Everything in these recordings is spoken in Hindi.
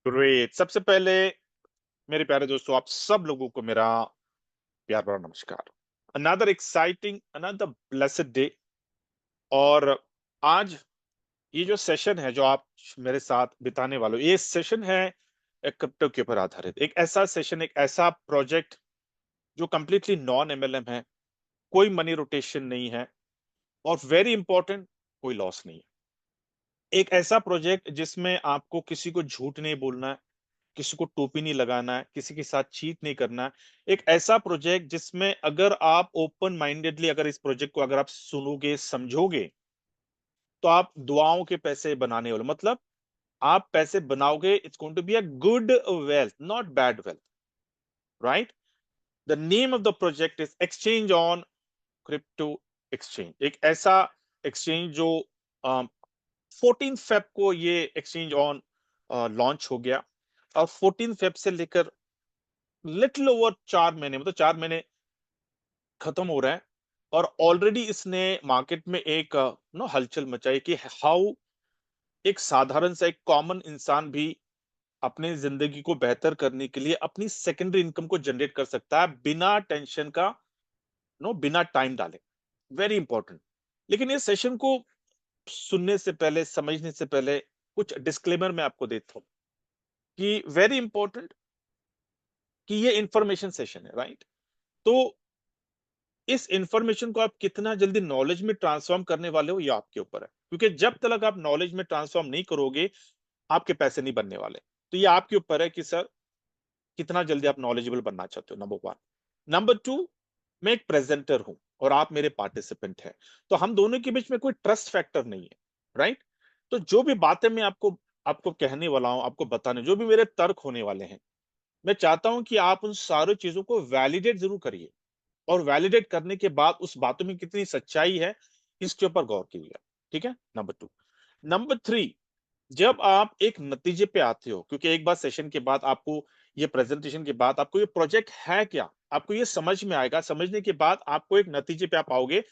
ग्रेट। सबसे पहले मेरे प्यारे दोस्तों, आप सब लोगों को मेरा प्यार भरा नमस्कार। Another exciting, another blessed day. और आज ये जो सेशन है जो आप मेरे साथ बिताने वाले हो, ये सेशन है एक क्रिप्टो के ऊपर आधारित। एक ऐसा सेशन, एक ऐसा प्रोजेक्ट जो कंप्लीटली नॉन एमएलएम है। कोई मनी रोटेशन नहीं है और वेरी इंपॉर्टेंट, कोई लॉस नहीं है। एक ऐसा प्रोजेक्ट जिसमें आपको किसी को झूठ नहीं बोलना है, किसी को टोपी नहीं लगाना है, किसी के साथ चीट नहीं करना है। एक ऐसा प्रोजेक्ट जिसमें अगर आप ओपन माइंडेडली अगर इस प्रोजेक्ट को अगर आप सुनोगे, समझोगे, तो आप दुआओं के पैसे बनाने वाले, मतलब आप पैसे बनाओगे। It's going to be a good wealth, not bad wealth, right. The name of the project is exchange on crypto exchange. एक ऐसा एक्सचेंज जो 14 फेब को ये एक्सचेंज ऑन लॉन्च हो गया। और 14 फेब से लेकर लिटिल ओवर 4 महीने, मतलब 4 महीने खत्म हो रहा है। और ऑलरेडी इसने मार्केट में एक नो हलचल मचाई कि हाउ एक साधारण सा एक कॉमन इंसान भी अपने जिंदगी को बेहतर करने के लिए अपनी सेकेंडरी इनकम को जनरेट कर सकता है बिना टेंशन का, नो, बिना टाइम डाले। Very important. लेकिन इस सेशन को सुनने से पहले, समझने से पहले कुछ डिस्क्लेमर मैं आपको देता हूं कि वेरी इंपॉर्टेंट कि ये इंफॉर्मेशन सेशन है, राइट। तो इस इंफॉर्मेशन को आप कितना जल्दी नॉलेज में ट्रांसफॉर्म करने वाले हो, ये आपके ऊपर है। क्योंकि जब तक आप नॉलेज में ट्रांसफॉर्म नहीं करोगे, आपके पैसे नहीं बनने वाले। तो ये आपके ऊपर है कि सर कितना जल्दी आप नॉलेजेबल बनना चाहते हो, नंबर 1। नंबर 2, मैं एक प्रेजेंटर हूं और आप मेरे पार्टिसिपेंट हैं। तो हम दोनों के बीच में कोई ट्रस्ट फैक्टर नहीं है, राइट। तो जो भी बातें मैं आपको आपको कहने वाला हूं, आपको बताने, जो भी मेरे तर्क होने वाले हैं, मैं चाहता हूं कि आप उन सारी चीजों को वैलिडेट जरूर करिए। और वैलिडेट करने के बाद उस बातों में कितनी सच्चाई है, इसके ऊपर गौर कीजिए। ठीक है, नंबर 2। नंबर 3, जब आप एक नतीजे पे आते हो, क्योंकि एक बार सेशन के बाद आपको, ये प्रेजेंटेशन के बाद आपको ये प्रोजेक्ट है क्या, आपको ये समझ में आएगा। समझने के बाद आपको एक नतीजे पे आप आओगे,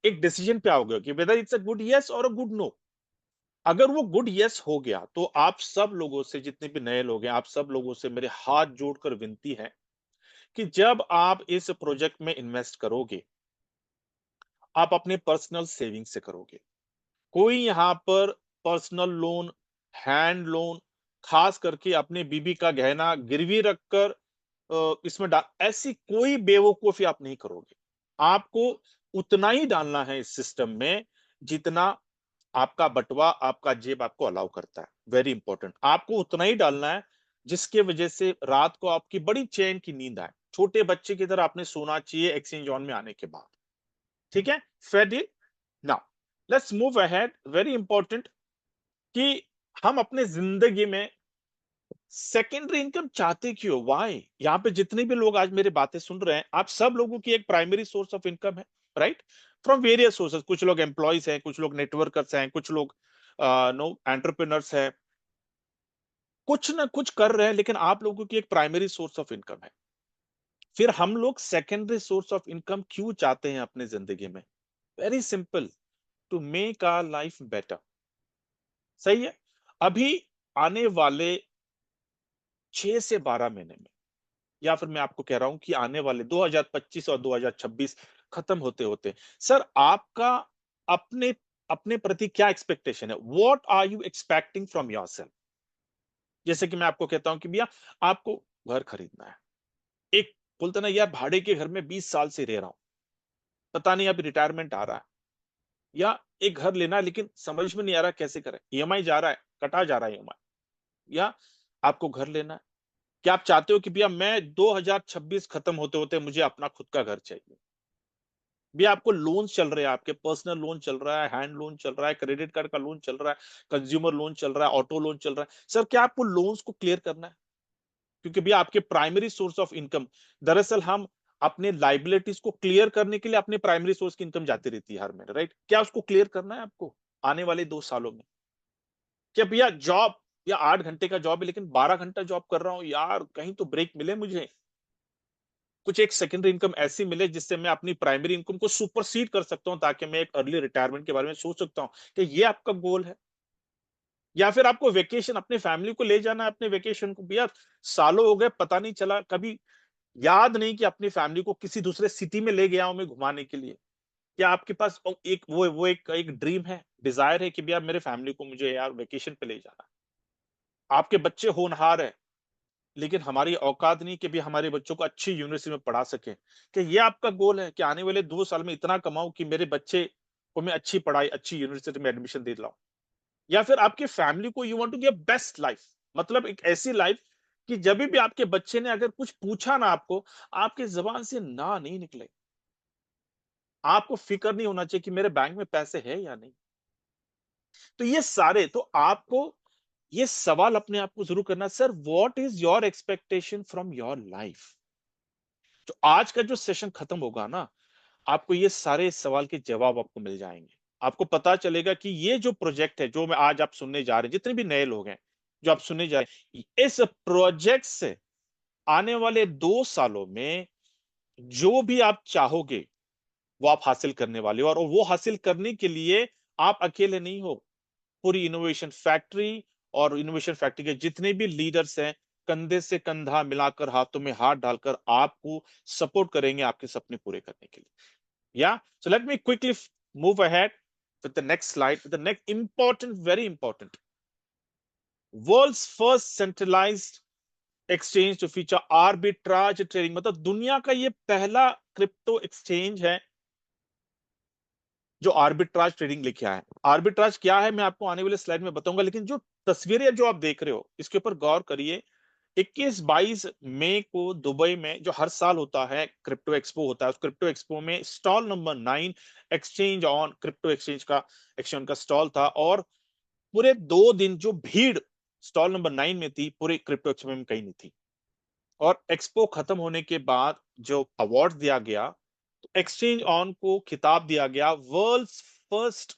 एक डिसीजन पे आओगे कि whether it's a good yes और अ गुड नो। अगर वो गुड यस हो गया, तो आप सब लोगों से, जितने भी नए लोग हैं, आप सब लोगों से मेरे हाथ जोड़कर विनती है कि जब आप इस प्रोजेक्ट में इन्वेस्ट करोगे, आप अपने पर्सनल सेविंग से करोगे। कोई यहां पर पर्सनल लोन, हैंड लोन, खास करके अपने बीबी का गहना गिरवी रखकर इसमें डाल, ऐसी कोई बेवकूफी आप नहीं करोगे। आपको उतना ही डालना है इस सिस्टम में जितना आपका बटवा, आपका जेब आपको अलाउ करता है। वेरी इंपॉर्टेंट, आपको उतना ही डालना है जिसके वजह से रात को आपकी बड़ी चैन की नींद आए। छोटे बच्चे की तरह आपने सोना चाहिए एक्सचेंज ऑन में आने के बाद। ठीक है, fair deal. Now let's move ahead. Very important कि हम अपने जिंदगी में सेकेंडरी इनकम चाहते क्यों, व्हाई। यहाँ पे जितने भी लोग आज मेरी बातें सुन रहे हैं, आप सब लोगों की एक प्राइमरी सोर्स ऑफ इनकम है, राइट, फ्रॉम वेरियस सोर्सेस। कुछ लोग एम्प्लॉयज हैं, कुछ लोग नेटवर्कर्स हैं, कुछ लोग नो एंटरप्रेन्योर्स हैं, कुछ ना कुछ कर रहे हैं, लेकिन आप लोगों की एक प्राइमरी सोर्स ऑफ इनकम है। फिर हम लोग सेकेंडरी सोर्स ऑफ इनकम क्यों चाहते हैं अपने जिंदगी में? Very simple, to make our life better. सही है। अभी आने वाले 6 से 12 महीने में, या फिर मैं आपको कह रहा हूं कि आने वाले 2025 और 2026 खत्म होते होते, सर आपका अपने अपने प्रति क्या एक्सपेक्टेशन है? What are you expecting from yourself? जैसे कि मैं आपको कहता हूं कि भैया आपको घर खरीदना है। एक बोलते ना यार, भाड़े के घर में 20 साल से रह रहा हूं, पता नहीं अभी रिटायरमेंट आ रहा है, या एक घर लेना है लेकिन समझ में नहीं आ रहा कैसे करें, ईएमआई जा रहा है, कटा जा रहा है ईएमआई, या आपको घर लेना है। क्या आप चाहते हो कि भैया मैं 2026 खत्म होते होते मुझे अपना खुद का घर चाहिए? भैया आपको लोन चल रहे हैं, आपके पर्सनल लोन चल रहा है, हैंड लोन चल रहा है, क्रेडिट कार्ड का लोन चल रहा है, कंज्यूमर लोन चल रहा है, ऑटो लोन चल रहा है। सर क्या आपको लोन्स को क्लियर करना है? क्योंकि भैया आपके प्राइमरी सोर्स ऑफ इनकम, दरअसल हम अपने लाइबिलिटीज को क्लियर करने के लिए अपने प्राइमरी सोर्स की इनकम जाती रहती है हर महीने, राइट। क्या उसको क्लियर करना है आपको आने वाले 2 सालों में? क्या भैया जॉब, या 8 घंटे का जॉब है लेकिन 12 घंटा जॉब कर रहा हूं, यार कहीं तो ब्रेक मिले मुझे, कुछ एक सेकेंडरी इनकम ऐसी मिले जिससे मैं अपनी प्राइमरी इनकम को सुपरसीड कर सकता हूं, ताकि मैं एक अर्ली रिटायरमेंट के बारे में सोच सकता हूं। कि ये आपका गोल है? या फिर आपको वेकेशन, अपने फैमिली को ले जाना है अपने वेकेशन को, भैया सालों हो गए, पता नहीं चला, कभी याद नहीं कि अपनी फैमिली को किसी दूसरे सिटी में ले गया हूं मैं घुमाने के लिए। क्या आपके पास एक वो एक ड्रीम है, डिजायर है कि भैया मेरे फैमिली को मुझे यार वेकेशन पे ले जाना। आपके बच्चे होनहार है, लेकिन हमारी औकात नहीं कि भी हमारे बच्चों को अच्छी यूनिवर्सिटी में पढ़ा सके। कि ये आपका गोल है कि आने वाले 2 साल में इतना कमाऊं कि मेरे बच्चे को मैं अच्छी पढ़ाई, अच्छी यूनिवर्सिटी में एडमिशन दे लाऊं। या फिर आपकी फैमिली को you want to give best life, मतलब एक ऐसी लाइफ कि जब भी आपके बच्चे ने अगर कुछ पूछा ना आपको, आपके जबान से ना नहीं निकले। आपको फिक्र नहीं होना चाहिए कि मेरे बैंक में पैसे है या नहीं। तो ये सारे, तो आपको ये सवाल अपने आप को जरूर करना, sir what is your expectation from your life. तो आज का जो सेशन खत्म होगा ना, आपको ये सारे सवाल के जवाब आपको मिल जाएंगे। आपको पता चलेगा कि ये जो प्रोजेक्ट है, जो मैं आज आप सुनने जा रहे हैं, जितने भी नए लोग हैं जो आप सुनने जा रहे हैं, इस प्रोजेक्ट से आने वाले 2 सालों में जो भी आप चाहोगे वो आप हासिल करने वाले हो। और वो हासिल करने के लिए आप अकेले नहीं हो, पूरी इनोवेशन फैक्ट्री और इनोवेशन फैक्ट्री के जितने भी लीडर्स हैं, कंधे से कंधा मिलाकर, हाथों में हाथ डालकर आपको सपोर्ट करेंगे आपके सपने पूरे करने के लिए। Yeah. So let me quickly move ahead with the next slide. With the next important, very important. World's first centralized exchange to feature arbitrage trading. मतलब दुनिया का ये पहला क्रिप्टो एक्सचेंज है जो आर्बिट्राज ट्रेडिंग लेके आया है। आर्बिट्राज क्या है मैं आपको आने वाले स्लाइड में बताऊंगा, लेकिन जो तस्वीरें जो आप देख रहे हो इसके ऊपर गौर करिए। 21-22 मई को दुबई में जो हर साल होता है क्रिप्टो एक्सपो होता है, उस क्रिप्टो एक्सपो में stall number 9 exchange on crypto exchange का स्टॉल था। और पूरे 2 दिन जो भीड़ स्टॉल नंबर 9 में थी, पूरे क्रिप्टो एक्सपो में कहीं नहीं थी। और एक्सपो खत्म होने के बाद जो अवार्ड दिया गया, तो एक्सचेंज ऑन को खिताब दिया गया world first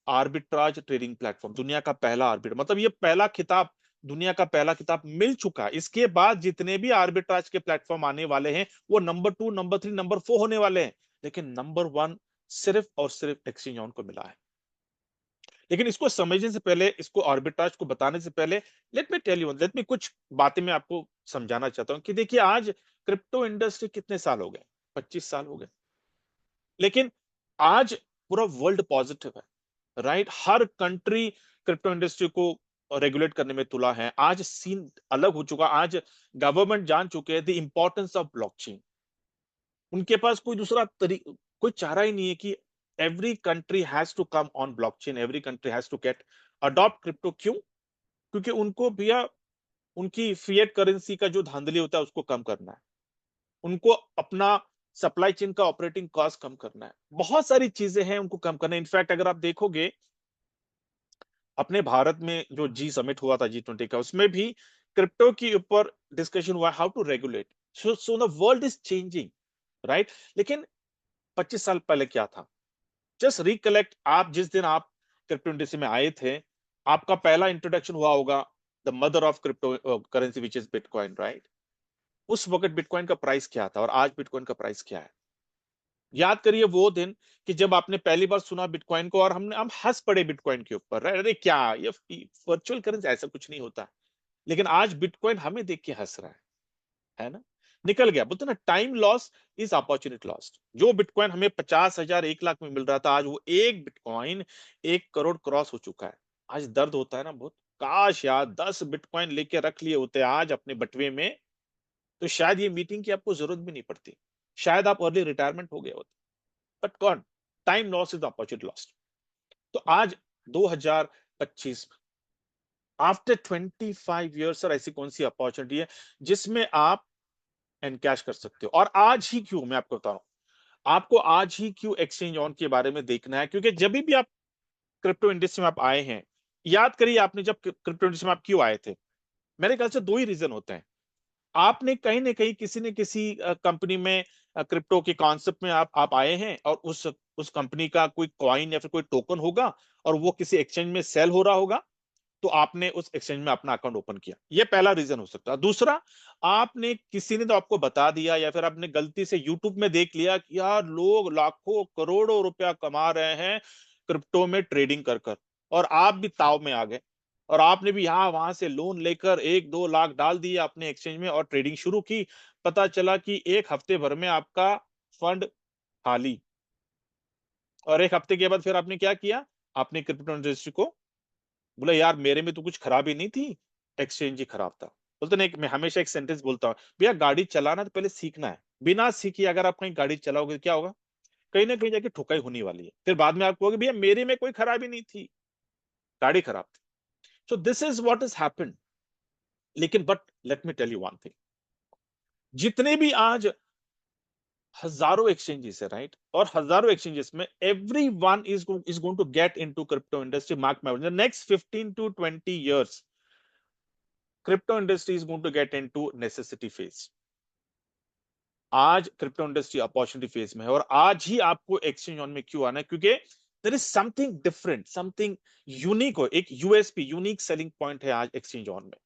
arbitrage trading platform, दुनिया का पहला आर्बिट्राज। मतलब ये पहला खिताब, दुनिया का पहला खिताब मिल चुका है। इसके बाद जितने भी आर्बिट्राज के प्लेटफॉर्म आने वाले हैं वो नंबर 2, नंबर 3, नंबर 4 होने वाले हैं, लेकिन नंबर 1 सिर्फ और सिर्फ एक्सचेंज ऑन को मिला है। लेकिन इसको समझने से पहले, इसको आर्बिट्राज को बताने से पहले, लेट मी कुछ बातें मैं आपको समझाना चाहता हूं कि देखिए आज क्रिप्टो इंडस्ट्री कितने साल हो गए, 25 साल हो गए, लेकिन आज पूरा वर्ल्ड पॉजिटिव है, राइट। हर कंट्री क्रिप्टो इंडस्ट्री को रेगुलेट करने में तुला है। आज सीन अलग हो चुका। आज गवर्नमेंट जान चुके हैं द इंपॉर्टेंस ऑफ ब्लॉकचेन। उनके पास कोई दूसरा कोई चारा ही नहीं है कि every country has to come on blockchain, every country has to get adopt crypto. क्यों? क्योंकि उनको भैया उनकी फिएट करेंसी का जो धांधली होता है उसको कम करना है, उनको अपना सप्लाई चेन का ऑपरेटिंग कॉस्ट कम करना है, बहुत सारी चीजें हैं उनको कम करना है। इनफैक्ट अगर आप देखोगे अपने भारत में जो जी समिट हुआ था G20 का, उसमें भी क्रिप्टो के ऊपर डिस्कशन हुआ, how to regulate. So the world is changing, right. लेकिन 25 साल पहले क्या था? जस्ट रिकलेक्ट, आप जिस दिन आप क्रिप्टो इंडस्ट्री में आए थे, आपका पहला इंट्रोडक्शन हुआ होगा the mother of crypto currency which is bitcoin, right. उस वक्त बिटकॉइन का प्राइस क्या था और आज बिटकॉइन का प्राइस क्या है? याद करिए वो दिन कि जब आपने पहली बार सुना बिटकॉइन को और हम हंस पड़े बिटकॉइन के ऊपर, अरे क्या ये वर्चुअल करेंसी, ऐसा कुछ नहीं होता। लेकिन आज बिटकॉइन हमें देख के हंस रहा है ना। निकल गया, बोलते ना time loss is opportunity lost. जो बिटकॉइन हमें 50,000, 1 लाख में मिल रहा था, आज वो एक बिटकॉइन 1 करोड़ क्रॉस हो चुका है। आज दर्द होता है ना बहुत। काश यार 10 बिटकॉइन लेके रख लिए होते आज अपने बटवे में, तो शायद ये मीटिंग की आपको जरूरत भी नहीं पड़ती, शायद आप अर्ली रिटायरमेंट हो गए होते। बट कौन, time loss is opportunity lost. तो आज 2025 आफ्टर 25 ईयर्स, सर ऐसी कौन सी अपॉर्चुनिटी है जिसमें आप एनकैश कर सकते हो? और आज ही क्यों, मैं आपको बता रहा हूं, आपको आज ही क्यों एक्सचेंज ऑन के बारे में देखना है। क्योंकि जब भी आप क्रिप्टो इंडस्ट्री में आप आए हैं, याद करिए आपने जब क्रिप्टो इंडस्ट्री में आप क्यों आए थे। मेरे ख्याल से 2 ही रीजन होते हैं। आपने कहीं ना कहीं किसी न किसी कंपनी में, क्रिप्टो के कॉन्सेप्ट में आप आए हैं, और उस कंपनी का कोई कॉइन या फिर कोई टोकन होगा और वो किसी एक्सचेंज में सेल हो रहा होगा, तो आपने उस एक्सचेंज में अपना अकाउंट ओपन किया। ये पहला रीजन हो सकता है। दूसरा, आपने किसी ने तो आपको बता दिया या फिर आपने गलती से यूट्यूब में देख लिया कि यार लोग लाखों करोड़ों रुपया कमा रहे हैं क्रिप्टो में ट्रेडिंग कर कर, और आप भी ताव में आ गए। और आपने भी यहाँ वहां से लोन लेकर 1-2 लाख डाल दिए अपने एक्सचेंज में और ट्रेडिंग शुरू की, पता चला कि एक हफ्ते भर में आपका फंड खाली। और एक हफ्ते के बाद फिर आपने क्या किया, आपने क्रिप्टो इंडस्ट्री को बोला यार मेरे में तो कुछ खराबी नहीं थी, एक्सचेंज ही खराब था। बोलते नहीं, मैं हमेशा एक सेंटेंस बोलता हूँ, भैया गाड़ी चलाना तो पहले सीखना है, बिना सीखे अगर आप कहीं गाड़ी चलाओगे तो क्या होगा, कहीं ना कहीं जाके ठुकाई होने वाली है, फिर बाद में आप कहोगे भैया मेरे में कोई खराबी नहीं थी, गाड़ी खराब थी। So this is what is happened. लेकिन but let me tell you one thing, जितने भी आज हजारों एक्सचेंजेस है राइट, और हजारों एक्सचेंजेस में every one is going to get into crypto industry, mark my words, next 15 to 20 years crypto industry is going to get into necessity phase. आज क्रिप्टो इंडस्ट्री अपॉर्चुनिटी फेज में है, और आज ही आपको एक्सचेंज ऑन में क्यों आना है, क्योंकि there is something different, something unique, हो एक यूएसपी यूनिक सेलिंग पॉइंट है आज एक्सचेंज ऑन में।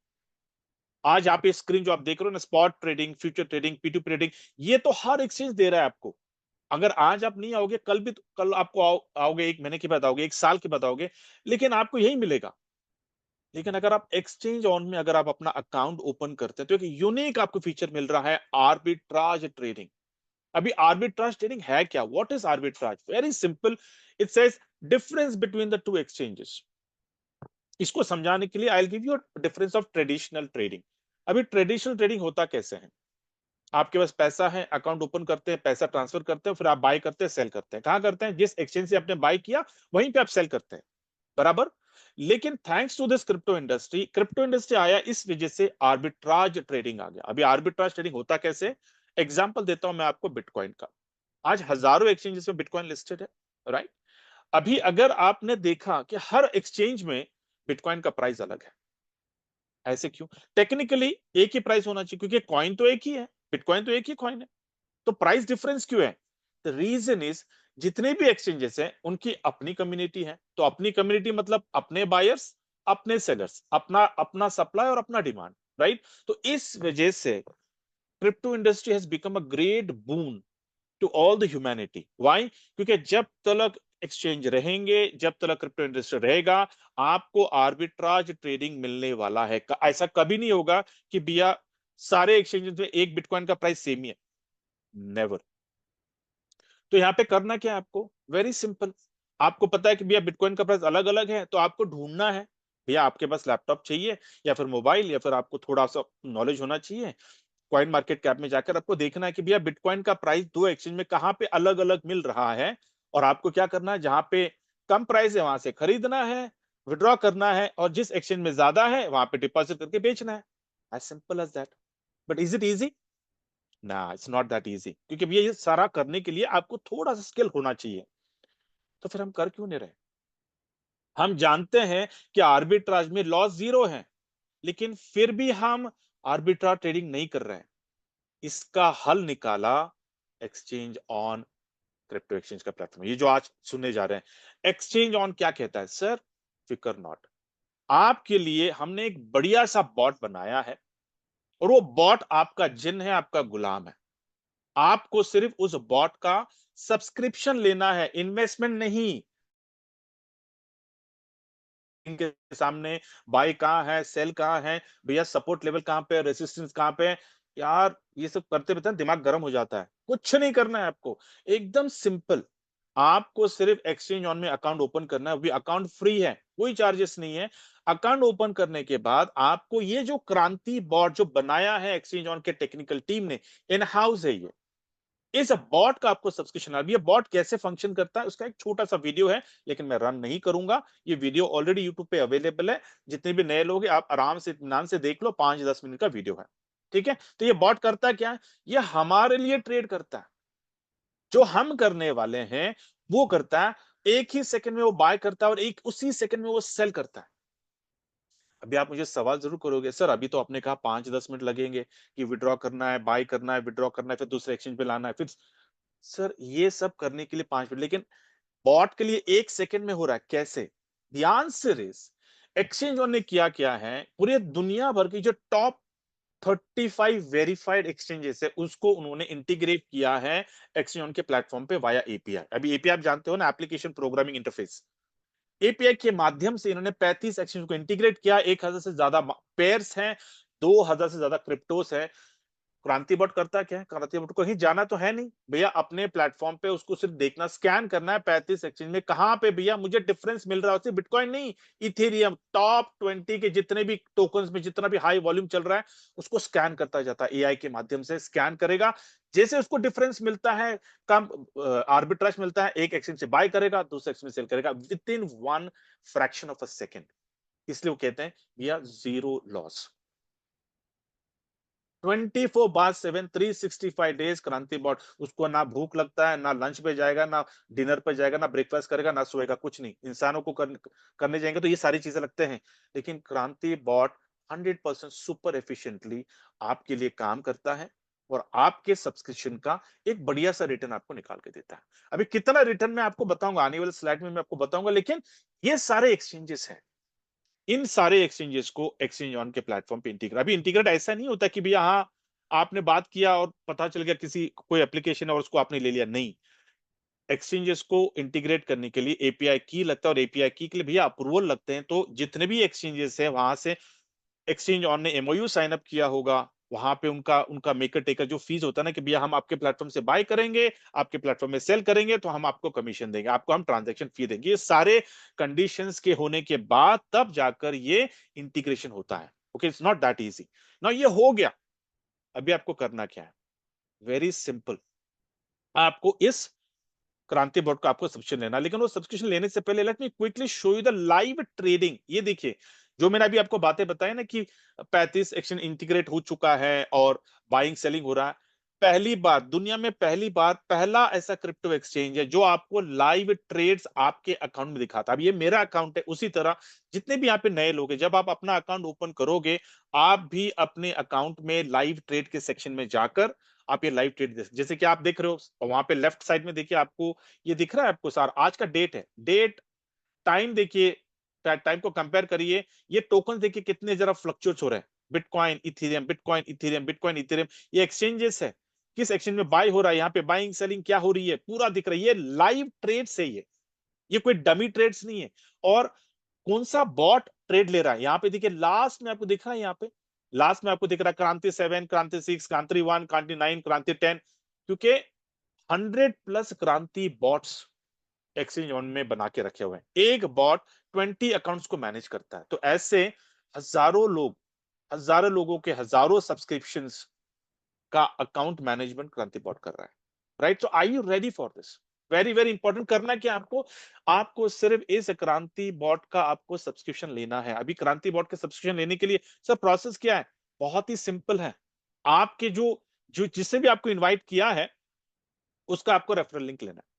आज आप ये स्क्रीन जो आप देख रहे हो ना, spot trading, future trading, P two trading, ये तो हर एक्सचेंज दे रहा है आपको। अगर आज आप नहीं आओगे, कल भी कल आपको आओगे, 1 महीने के बाद आओगे, 1 साल के बाद आओगे, लेकिन आपको यही मिलेगा। लेकिन अगर आप एक्सचेंज ऑन में अगर आप अपना अकाउंट ओपन करते हैं तो एक यूनिक आपको फीचर मिल रहा है, आर्बिट्राज ट्रेडिंग। अभी आर्बिट्राज ट्रेडिंग है क्या, what is arbitrage, very simple, it says difference between the two exchanges. इसको समझाने के लिए I will give you difference of traditional trading. अभी ट्रेडिशनल ट्रेडिंग होता कैसे है, आपके पास पैसा है, अकाउंट ओपन करते हैं, पैसा ट्रांसफर करते हैं, फिर आप बाय करते हैं, सेल करते हैं। कहां करते हैं, जिस एक्सचेंज से आपने बाय किया वहीं पे आप सेल करते हैं, बराबर। लेकिन thanks to this crypto industry आया, इस वजह से आर्बिट्राज ट्रेडिंग आ गया। अभी आर्बिट्राज ट्रेडिंग होता कैसे, एग्जांपल देता हूं मैं आपको बिटकॉइन का। आज हजारों एक्सचेंजेस में बिटकॉइन लिस्टेड है, राइट। अभी अगर आपने देखा कि हर एक्सचेंज में बिटकॉइन का प्राइस अलग है, ऐसे क्यों, टेक्निकली एक ही प्राइस होना चाहिए, क्योंकि कॉइन तो एक ही है, बिटकॉइन तो एक ही कॉइन है, तो प्राइस डिफरेंस क्यों है। द रीजन इज, जितने भी एक्सचेंजेस हैं उनकी अपनी कम्युनिटी है, तो अपनी कम्युनिटी मतलब अपने बायर्स, अपने सेलर्स, अपना अपना सप्लाई और अपना डिमांड, राइट। तो इस वजह से crypto industry has become a great boon to all the humanity. Why, क्योंकि जब तक एक्सचेंज रहेंगे, जब तक क्रिप्टो इंडस्ट्री रहेगा, आपको आर्बिट्राज ट्रेडिंग मिलने वाला है। ऐसा कभी नहीं होगा कि भैया सारे एक्सचेंजेस में एक बिटकॉइन का प्राइस सेम ही है, नेवर। तो यहाँ पे करना क्या है आपको, वेरी सिंपल। आपको पता है कि भैया बिटकॉइन का प्राइस अलग अलग है, तो आपको ढूंढना है, भैया आपके पास लैपटॉप चाहिए या फिर मोबाइल, या फिर आपको थोड़ा सा नॉलेज होना चाहिए, कॉइन मार्केट कैप में जाकर आपको देखना है कि भैया बिटकॉइन का प्राइस दो एक्सचेंज में कहां पे अलग अलग मिल रहा है। और आपको क्या करना है, जहां पे कम प्राइस है वहां से खरीदना है, विड्रॉ करना है, और जिस एक्सचेंज में ज्यादा है वहां पे डिपॉजिट करके बेचना है, as simple as that. But is it easy, ना, इट्स नॉट दैट इजी, क्योंकि भैया ये सारा करने के लिए आपको थोड़ा सा स्किल होना चाहिए। तो फिर हम कर क्यों नहीं रहे, हम जानते हैं कि आर्बिट्राज में लॉस जीरो है, लेकिन फिर भी हम आर्बिट्राज ट्रेडिंग नहीं कर रहे हैं। इसका हल निकाला एक्सचेंज ऑन, क्रिप्टो एक्सचेंज का प्लेटफॉर्म, ये जो आज सुनने जा रहे हैं। एक्सचेंज ऑन क्या कहता है सर, फिकर नॉट, आपके लिए हमने एक बढ़िया सा बॉट बनाया है, और वो बॉट आपका जिन है, आपका गुलाम है। आपको सिर्फ उस बॉट का सब्सक्रिप्शन लेना है, इन्वेस्टमेंट नहीं। इनके सामने बाय कहां है, सेल कहां है, भैया सपोर्ट लेवल कहां पे, रेसिस्टेंस कहां पे है, यार ये सब करते रहते हैं, दिमाग गर्म हो जाता है। कुछ नहीं करना है आपको, एकदम सिंपल। आपको सिर्फ एक्सचेंज ऑन में अकाउंट ओपन करना है, वो भी अकाउंट फ्री है, कोई चार्जेस नहीं है। अकाउंट ओपन करने के बाद आपको ये जो क्रांति बॉट जो बनाया है एक्सचेंज ऑन के टेक्निकल टीम ने, इन हाउस है ये, इस बॉट का आपको सब्सक्रिप्शन। अब ये बॉट कैसे फंक्शन करता है उसका एक छोटा सा वीडियो है, लेकिन मैं रन नहीं करूंगा, ये वीडियो ऑलरेडी यूट्यूब पे अवेलेबल है। जितने भी नए लोग हैं आप आराम से इत्मीनान से देख लो, 5-10 मिनट का वीडियो है, ठीक है। तो ये बॉट करता क्या है, ये हमारे लिए ट्रेड करता है, जो हम करने वाले हैं वो करता है, एक ही सेकंड में वो बाय करता है और एक उसी सेकंड में वो सेल करता है। अभी आप मुझे सवाल जरूर करोगे, सर अभी तो आपने कहा 5-10 मिनट लगेंगे कि विड्रॉ करना है, बाय करना है, विड्रॉ करना है, फिर दूसरे एक्सचेंज पे लाना है, फिर सर ये सब करने के लिए 5 मिनट, लेकिन बॉट के लिए 1 सेकंड में हो रहा है, कैसे, ध्यान से रेस। एक्सचेंज ने किया क्या है, पूरे दुनिया भर की जो टॉप 35 वेरीफाइड एक्सचेंजेस है उसको उन्होंने इंटीग्रेट किया है एक्सचेंज के प्लेटफॉर्म पे वाया एपीआई। अभी एपीआई आप जानते हो ना, एप्लीकेशन प्रोग्रामिंग इंटरफेस। एपीआई के माध्यम से इन्होंने 35 एक्सचेंज को इंटीग्रेट किया, 1000 से ज्यादा पेयर्स हैं, 2000 से ज्यादा क्रिप्टोस है। क्रांतिबॉट करता क्या है? क्रांतिबॉट को कहीं जाना तो है नहीं भैया, अपने प्लेटफॉर्म पे उसको सिर्फ देखना, स्कैन करना है 35 एक्सचेंज में कहां पे भैया मुझे डिफरेंस मिल रहा है, सिर्फ बिटकॉइन नहीं, इथेरियम, टॉप 20 के जितने भी टोकन्स में जितना भी हाई वॉल्यूम चल रहा है उसको स्कैन करता जाता है, एआई के माध्यम से स्कैन करेगा। जैसे उसको डिफरेंस मिलता है, कम आर्बिट्राज मिलता है, एक एक्सचेंज से बाय करेगा, दूसरे एक्सचेंज में सेल करेगा with in one fraction of a second. इसलिए वो कहते हैं भैया जीरो लॉस। 24/7 365 डेज क्रांति बॉट, उसको ना भूख लगता है, ना लंच पे जाएगा, ना डिनर पे जाएगा, ना ब्रेकफास्ट करेगा, ना सोएगा, कुछ नहीं। इंसानों को करने जाएंगे तो ये सारी चीजें लगते हैं, लेकिन क्रांति बॉट 100% सुपर एफिशिएंटली आपके लिए काम करता है और आपके सब्सक्रिप्शन का एक बढ़िया सा रिटर्न आपको निकाल के देता है। अभी कितना रिटर्न मैं आपको बताऊंगा, आने वाले स्लाइड में मैं आपको बताऊंगा, लेकिन ये सारे एक्सचेंजेस हैं, इन सारे एक्सचेंजेस को एक्सचेंज ऑन के प्लेटफॉर्म पे इंटीग्रेट, अभी इंटीग्रेट ऐसा नहीं होता कि भैया हाँ आपने बात किया और पता चल गया किसी कोई एप्लीकेशन है और उसको आपने ले लिया, नहीं। एक्सचेंजेस को इंटीग्रेट करने के लिए एपीआई की लगता है, और एपीआई की के लिए भैया अप्रूवल लगते हैं, तो जितने भी एक्सचेंजेस है वहां से एक्सचेंज ऑन ने एमओयू साइन अप किया होगा, वहां पे उनका उनका मेकर टेकर जो फीस होता है ना कि भैया हम आपके प्लेटफॉर्म से बाय करेंगे, आपके प्लेटफॉर्म में सेल करेंगे तो हम आपको कमीशन देंगे, आपको हम ट्रांजैक्शन फी देंगे, ये सारे कंडीशंस के होने के बाद तब जाकर ये इंटीग्रेशन होता है। Okay, it's not that easy ना, ये हो गया। अभी आपको करना क्या है? वेरी सिंपल, आपको इस क्रांति बोर्ड का आपको सब्सक्रिप्शन लेना, लेकिन वो सब्सक्रिप्शन लेने से पहले late me quickly show you the live trading. ये देखिए, जो मैंने अभी आपको बातें बताई ना कि 35 एक्सचेंज इंटीग्रेट हो चुका है और बाइंग सेलिंग हो रहा है, पहली बार दुनिया में, पहली बार पहला ऐसा क्रिप्टो एक्सचेंज है जो आपको लाइव ट्रेड्स आपके अकाउंट में दिखाता है। अब ये मेरा अकाउंट है, उसी तरह जितने भी यहाँ पे नए लोग हैं, जब आप अपना अकाउंट ओपन करोगे, आप भी अपने अकाउंट में लाइव ट्रेड के सेक्शन में जाकर आप ये लाइव ट्रेड जैसे कि आप देख रहे हो वहां पे लेफ्ट साइड में देखिए, आपको ये दिख रहा है आपको सर, आज का डेट है, डेट टाइम देखिए, टाइम को कंपेयर करिए, ये टोकन देखिए कितने जरा फ्लक्चुएट हो रहे हैं, bitcoin Ethereum, bitcoin Ethereum, bitcoin Ethereum, ये एक्सचेंजेस है, किस एक्सचेंज में बाय हो रहा है, यहाँ पे बाइंग सेलिंग क्या हो रही है पूरा दिख रहा है, ये लाइव ट्रेड से, ये कोई डमी ट्रेड्स नहीं है। और कौन सा बॉट ट्रेड ले रहा है, यहाँ पे देखिए लास्ट में आपको दिख रहा है, यहाँ पे लास्ट में आपको दिख रहा है क्रांति 7, क्रांति 6, क्रांति 1, क्रांति 9, क्रांति 10, क्योंकि 100+ क्रांति बॉट्स एक्सचेंज ऑन में बना के रखे हुए हैं, एक बॉट 20 अकाउंट्स को मैनेज करता है, तो ऐसे हजारों लोग, हजारों लोगों के हजारों सब्सक्रिप्शंस का अकाउंट मैनेजमेंट क्रांति बॉट कर रहा है, right? So are you ready for this? Very very important, करना क्या आपको, आपको सिर्फ इस क्रांति बॉट का आपको सब्सक्रिप्शन लेना है। अभी क्रांति बॉट का सब्सक्रिप्शन लेने के लिए सर प्रोसेस क्या है? बहुत ही सिंपल है, आपके जो जो जिससे भी आपको इनवाइट किया है उसका आपको रेफरल लिंक लेना है।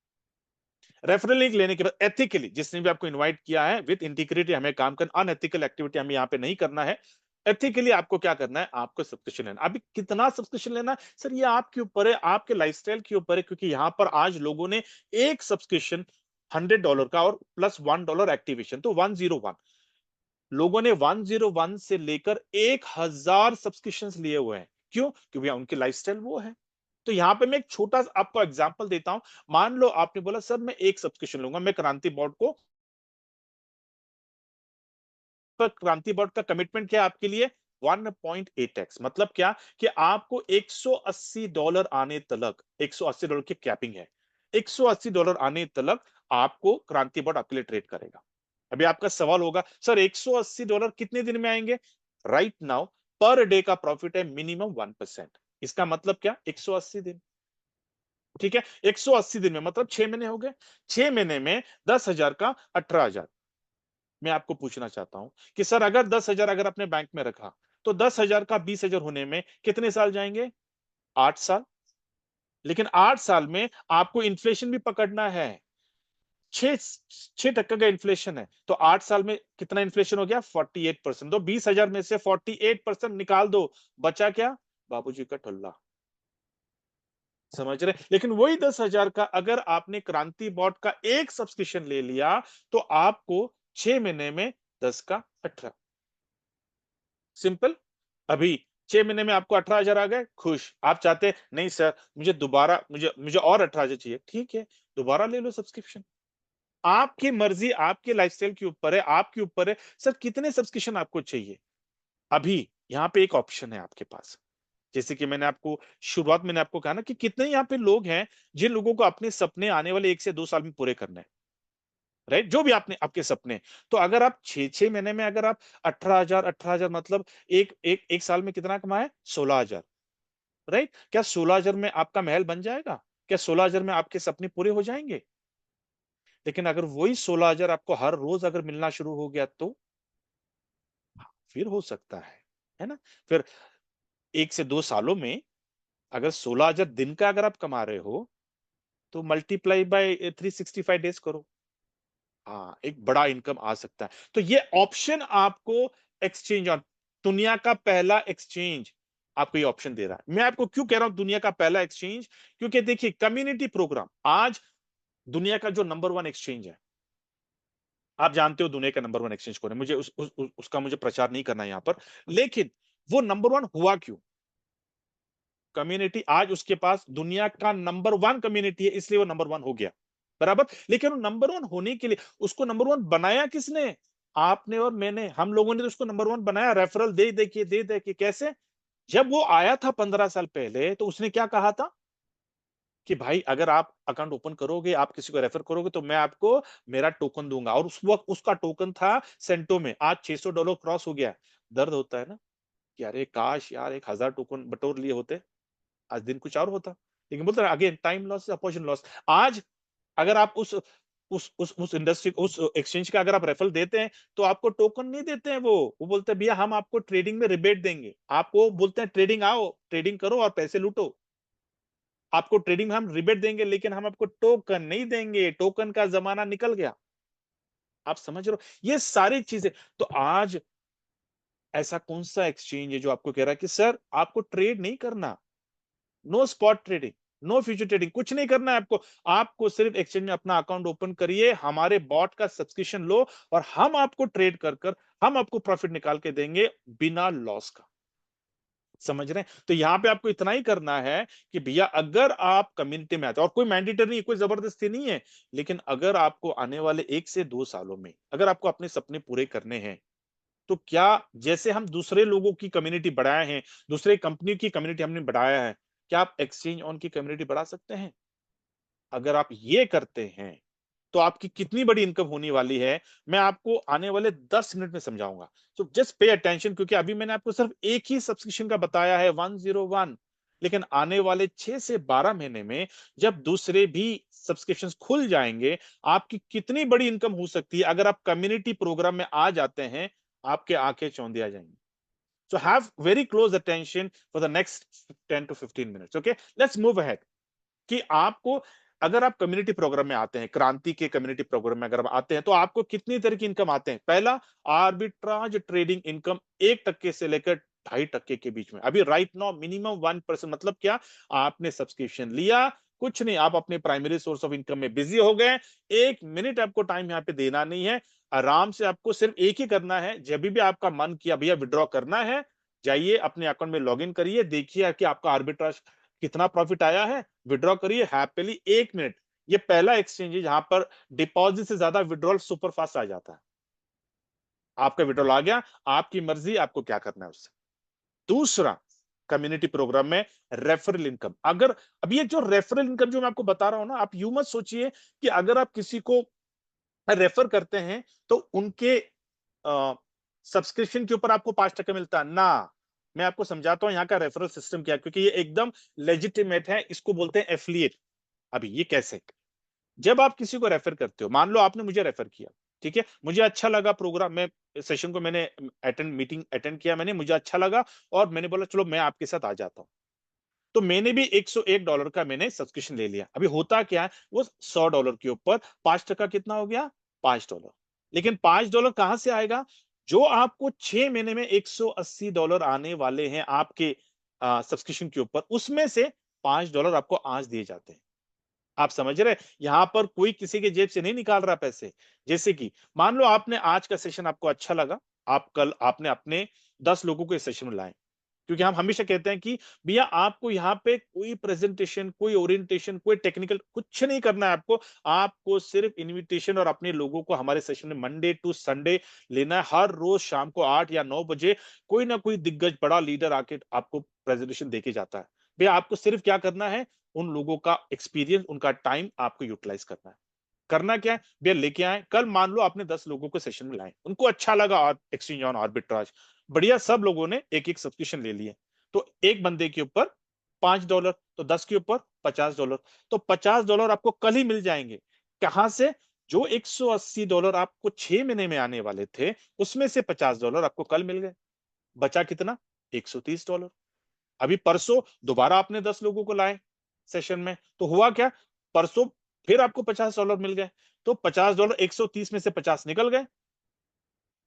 रेफरल लिंक लेने के बाद एथिकली जिसने भी आपको इनवाइट किया है, विद इंटीग्रिटी हमें काम करना, अनएथिकल एक्टिविटी हमें यहाँ पे नहीं करना है। एथिकली आपको क्या करना है, आपको सब्सक्रिप्शन लेना। अभी कितना सब्सक्रिप्शन लेना है सर, ये आपके ऊपर है, आपके लाइफस्टाइल के ऊपर है, क्योंकि यहाँ पर आज लोगों ने एक सब्सक्रिप्शन $100 का और प्लस $1 एक्टिवेशन, तो 101 लोगों ने 101 से लेकर 1000 सब्सक्रिप्शन लिए हुए हैं। क्यों? क्योंकि उनकी लाइफस्टाइल वो है। तो यहाँ पे मैं एक छोटा आपको एग्जांपल देता हूं, मान लो आपने बोला सर मैं एक सब्सक्रिप्शन लूंगा, मैं क्रांति बोर्ड को, पर क्रांति बोर्ड का कमिटमेंट क्या है आपके लिए? 1.8x, मतलब क्या कि आपको $180 आने तलक, $180 की कैपिंग है, $180 आने तलक आपको क्रांति बोर्ड आपके लिए ट्रेड करेगा। अभी आपका सवाल होगा सर $180 कितने दिन में आएंगे? राइट नाउ पर डे का प्रॉफिट है मिनिमम 1%, इसका मतलब क्या? 180 दिन, ठीक है, 180 दिन में मतलब 6 महीने हो गए, 6 महीने में 10,000 का 18,000। मैं आपको पूछना चाहता हूं कि सर अगर 10,000 अगर अपने बैंक में रखा, तो 10,000 का 20,000 होने में कितने साल जाएंगे? 8 साल। लेकिन 8 साल में आपको इन्फ्लेशन भी पकड़ना है, 6% का इन्फ्लेशन है, तो 8 साल में कितना इन्फ्लेशन हो गया? 48%। तो 20,000 में से 48% निकाल दो, बचा क्या? बाबूजी का टुल्ला। समझ रहे? लेकिन वही 10,000 का अगर आपने क्रांति बॉट का एक सब्सक्रिप्शन ले लिया, तो आपको 6 महीने में 10 का 18, सिंपल। अभी 6 महीने में आपको 18,000 आ गए, खुश। आप चाहते नहीं सर मुझे दोबारा, मुझे मुझे और 18,000 चाहिए, ठीक है, दोबारा ले लो सब्सक्रिप्शन, आपकी मर्जी, आपके लाइफस्टाइल के ऊपर है, आपके ऊपर है सर कितने सब्सक्रिप्शन आपको चाहिए। अभी यहाँ पे एक ऑप्शन है आपके पास, जैसे कि मैंने आपको शुरुआत मैंने आपको कहा ना कि कितने यहाँ पे लोग हैं जिन लोगों को अपने सपने आने वाले 1 से 2 साल में पूरे करने हैं, राइट, जो भी आपने आपके सपने। तो अगर आप 6 6 महीने में अगर आप 18,000 मतलब एक साल में कितना कमाए, 16,000, राइट। क्या 16,000 में आपका महल बन जाएगा? क्या 16,000 में आपके सपने पूरे हो जाएंगे? लेकिन अगर वही 16,000 आपको हर रोज अगर मिलना शुरू हो गया तो फिर हो सकता है ना। फिर 1 से 2 सालों में अगर 16,000 दिन का अगर आप कमा रहे हो तो मल्टीप्लाई बाय 365 डेज करो। हाँ, एक बड़ा इनकम आ सकता है। तो ये ऑप्शन आपको एक्सचेंज ऑन, दुनिया का पहला एक्सचेंज आपको ये ऑप्शन दे रहा है। मैं आपको क्यों कह रहा हूं दुनिया का पहला एक्सचेंज, क्योंकि देखिए कम्युनिटी प्रोग्राम आज दुनिया का जो नंबर 1 एक्सचेंज है। आप जानते हो दुनिया का नंबर 1 एक्सचेंज कौन है, मुझे उसका मुझे प्रचार नहीं करना है यहां पर। लेकिन वो नंबर 1 हुआ क्यों? कम्युनिटी आज उसके पास दुनिया का नंबर 1 कम्युनिटी है, इसलिए वो नंबर 1 हो गया, बराबर। लेकिन वो नंबर 1 होने के लिए उसको नंबर 1 बनाया किसने? आपने और मैंने, हम लोगों ने तो उसको नंबर 1 बनाया, रेफरल दे दे के। कैसे? जब वो आया था 15 साल पहले तो उसने क्या कहा था कि भाई अगर आप अकाउंट ओपन करोगे, आप किसी को रेफर करोगे तो मैं आपको मेरा टोकन दूंगा। और उस वक्त उसका टोकन था सेंटो में। आज $600 क्रॉस हो गया। दर्द होता है ना कि अरे काश यार 1,000 टोकन बटोर लिए होते, आज दिन कुछ और होता। लेकिन बोलते again time loss, opportunity loss. आज अगर आप उस इंडस्ट्री, उस एक्सचेंज का अगर आप रेफरल देते हैं तो आपको टोकन नहीं देते हैं। वो बोलते हैं भैया हम आपको ट्रेडिंग में रिबेट देंगे। आपको बोलते हैं ट्रेडिंग आओ, ट्रेडिंग करो और पैसे लूटो। आपको ट्रेडिंग में हम रिबेट देंगे लेकिन हम आपको टोकन नहीं देंगे। टोकन का जमाना निकल गया। आप समझ रहे हो ये सारी चीजें। तो आज ऐसा कौन सा एक्सचेंज है जो आपको कह रहा है कि सर आपको ट्रेड नहीं करना, no spot trading, no future trading, कुछ नहीं करना है आपको। आपको सिर्फ एक्सचेंज में अपना अकाउंट ओपन करिए, हमारे बॉट का सब्सक्रिप्शन लो और हम आपको ट्रेड कर कर हम आपको प्रॉफिट निकाल के देंगे बिना लॉस का। समझ रहे हैं? तो यहां पे आपको इतना ही करना है कि भैया अगर आप कम्युनिटी में आते हैं, और कोई मैंडेटरी नहीं, कोई जबरदस्ती नहीं है, लेकिन अगर आपको आने वाले 1 से 2 सालों में अगर आपको अपने सपने पूरे करने हैं तो क्या जैसे हम दूसरे लोगों की कम्युनिटी बढ़ाए हैं, दूसरे कंपनी की कम्युनिटी हमने बढ़ाया है, क्या आप एक्सचेंज ऑन की कम्युनिटी बढ़ा सकते हैं? अगर आप ये करते हैं तो आपकी कितनी बड़ी इनकम होने वाली है, मैं आपको आने वाले 10 मिनट में समझाऊंगा। सो जस्ट पे अटेंशन, क्योंकि अभी मैंने आपको सिर्फ एक ही सब्सक्रिप्शन का बताया है 101। लेकिन आने वाले 6 से 12 महीने में जब दूसरे भी सब्सक्रिप्शंस खुल जाएंगे, आपकी कितनी बड़ी इनकम हो सकती है अगर आप कम्युनिटी प्रोग्राम में आ जाते हैं, आपके आंखें चौंधी आ जाएंगी। So have very close attention for the next 10 to 15 minutes. Okay, let's move ahead. कि आपको अगर आप कम्युनिटी प्रोग्राम में आते हैं, क्रांति के कम्युनिटी प्रोग्राम में अगर आप आते हैं तो आपको कितनी तरह की इनकम आते हैं? पहला, आर्बिट्राज ट्रेडिंग इनकम 1% से लेकर 2.5% के बीच में। अभी राइट नाउ मिनिमम 1%। मतलब क्या? आपने सब्सक्रिप्शन लिया, कुछ नहीं, आप अपने प्राइमरी सोर्स ऑफ इनकम में बिजी हो गए। 1 मिनट आपको टाइम यहाँ पे देना नहीं है। आराम से आपको सिर्फ एक ही करना है, जब भी आपका मन किया भैया विड्रॉ करना है, जाइए अपने अकाउंट में लॉग इन करिए, देखिए कि आपका आर्बिट्राज कितना प्रॉफिट आया है, विड्रॉ करिए हैप्पीली 1 मिनट। ये पहला एक्सचेंज है जहां पर डिपॉजिट से ज्यादा विड्रॉल सुपर फास्ट आ जाता है। आपका विड्रॉल आ गया, आपकी मर्जी आपको क्या करना है उससे। दूसरा, कम्युनिटी प्रोग्राम में रेफरल इनकम। अगर अब ये जो रेफरल इनकम जो मैं आपको बता रहा हूं ना, आप यू मत सोचिए कि अगर आप किसी को रेफर करते हैं तो उनके सब्सक्रिप्शन के ऊपर आपको 5% मिलता है ना। मैं आपको समझाता हूं यहाँ का रेफरल सिस्टम क्या है, क्योंकि ये एकदम लेजिटिमेट है। इसको बोलते हैं एफिलिएट। अभी ये कैसे? जब आप किसी को रेफर करते हो, मान लो आपने मुझे रेफर किया, ठीक है, मुझे अच्छा लगा प्रोग्राम में, सेशन को मैंने मीटिंग अटेंड किया, मैंने, मुझे अच्छा लगा और मैंने बोला चलो मैं आपके साथ आ जाता हूं। तो मैंने भी $101 का मैंने सब्सक्रिप्शन ले लिया। अभी होता क्या है, वो $100 के ऊपर 5% कितना हो गया? $5। लेकिन $5 कहां से आएगा? जो आपको 6 महीने में $180 आने वाले हैं आपके सब्सक्रिप्शन के ऊपर, उसमें से $5 आपको आज दिए जाते हैं। आप समझ रहे हैं? यहां पर कोई किसी के जेब से नहीं निकाल रहा पैसे। जैसे कि मान लो आपने आज का सेशन आपको अच्छा लगा, आप कल आपने अपने 10 लोगों को इस सेशन में लाए, क्योंकि हम हमेशा कहते हैं कि भैया आपको यहाँ पे कोई प्रेजेंटेशन, कोई ओरिएंटेशन, कोई टेक्निकल कुछ नहीं करना है आपको। आपको सिर्फ इनविटेशन और अपने लोगों को हमारे सेशन में मंडे टू संडे लेना है। हर रोज शाम को 8 या 9 बजे कोई ना कोई दिग्गज बड़ा लीडर आके आपको प्रेजेंटेशन देके जाता है। भैया आपको सिर्फ क्या करना है, उन लोगों का एक्सपीरियंस, उनका टाइम आपको यूटिलाइज करना है। करना क्या है भैया, लेके आए, कल मान लो आपने 10 लोगों को सेशन में लाए, उनको अच्छा लगा और एक्सचेंज ऑन आर्बिट्राज, बढ़िया, सब लोगों ने एक एक सब्सक्रिप्शन ले लिए, तो एक बंदे के ऊपर $5, तो 10 के ऊपर $50, तो $50 आपको कल ही मिल जाएंगे। कहां से? जो $180 आपको 6 महीने में आने वाले थे, उसमें से $50 आपको कल मिल गए। बचा कितना? $130। अभी परसों दोबारा आपने 10 लोगों को लाए सेशन में, तो हुआ क्या, परसों फिर आपको $50 मिल गए, तो $50, 130 में से 50 निकल गए,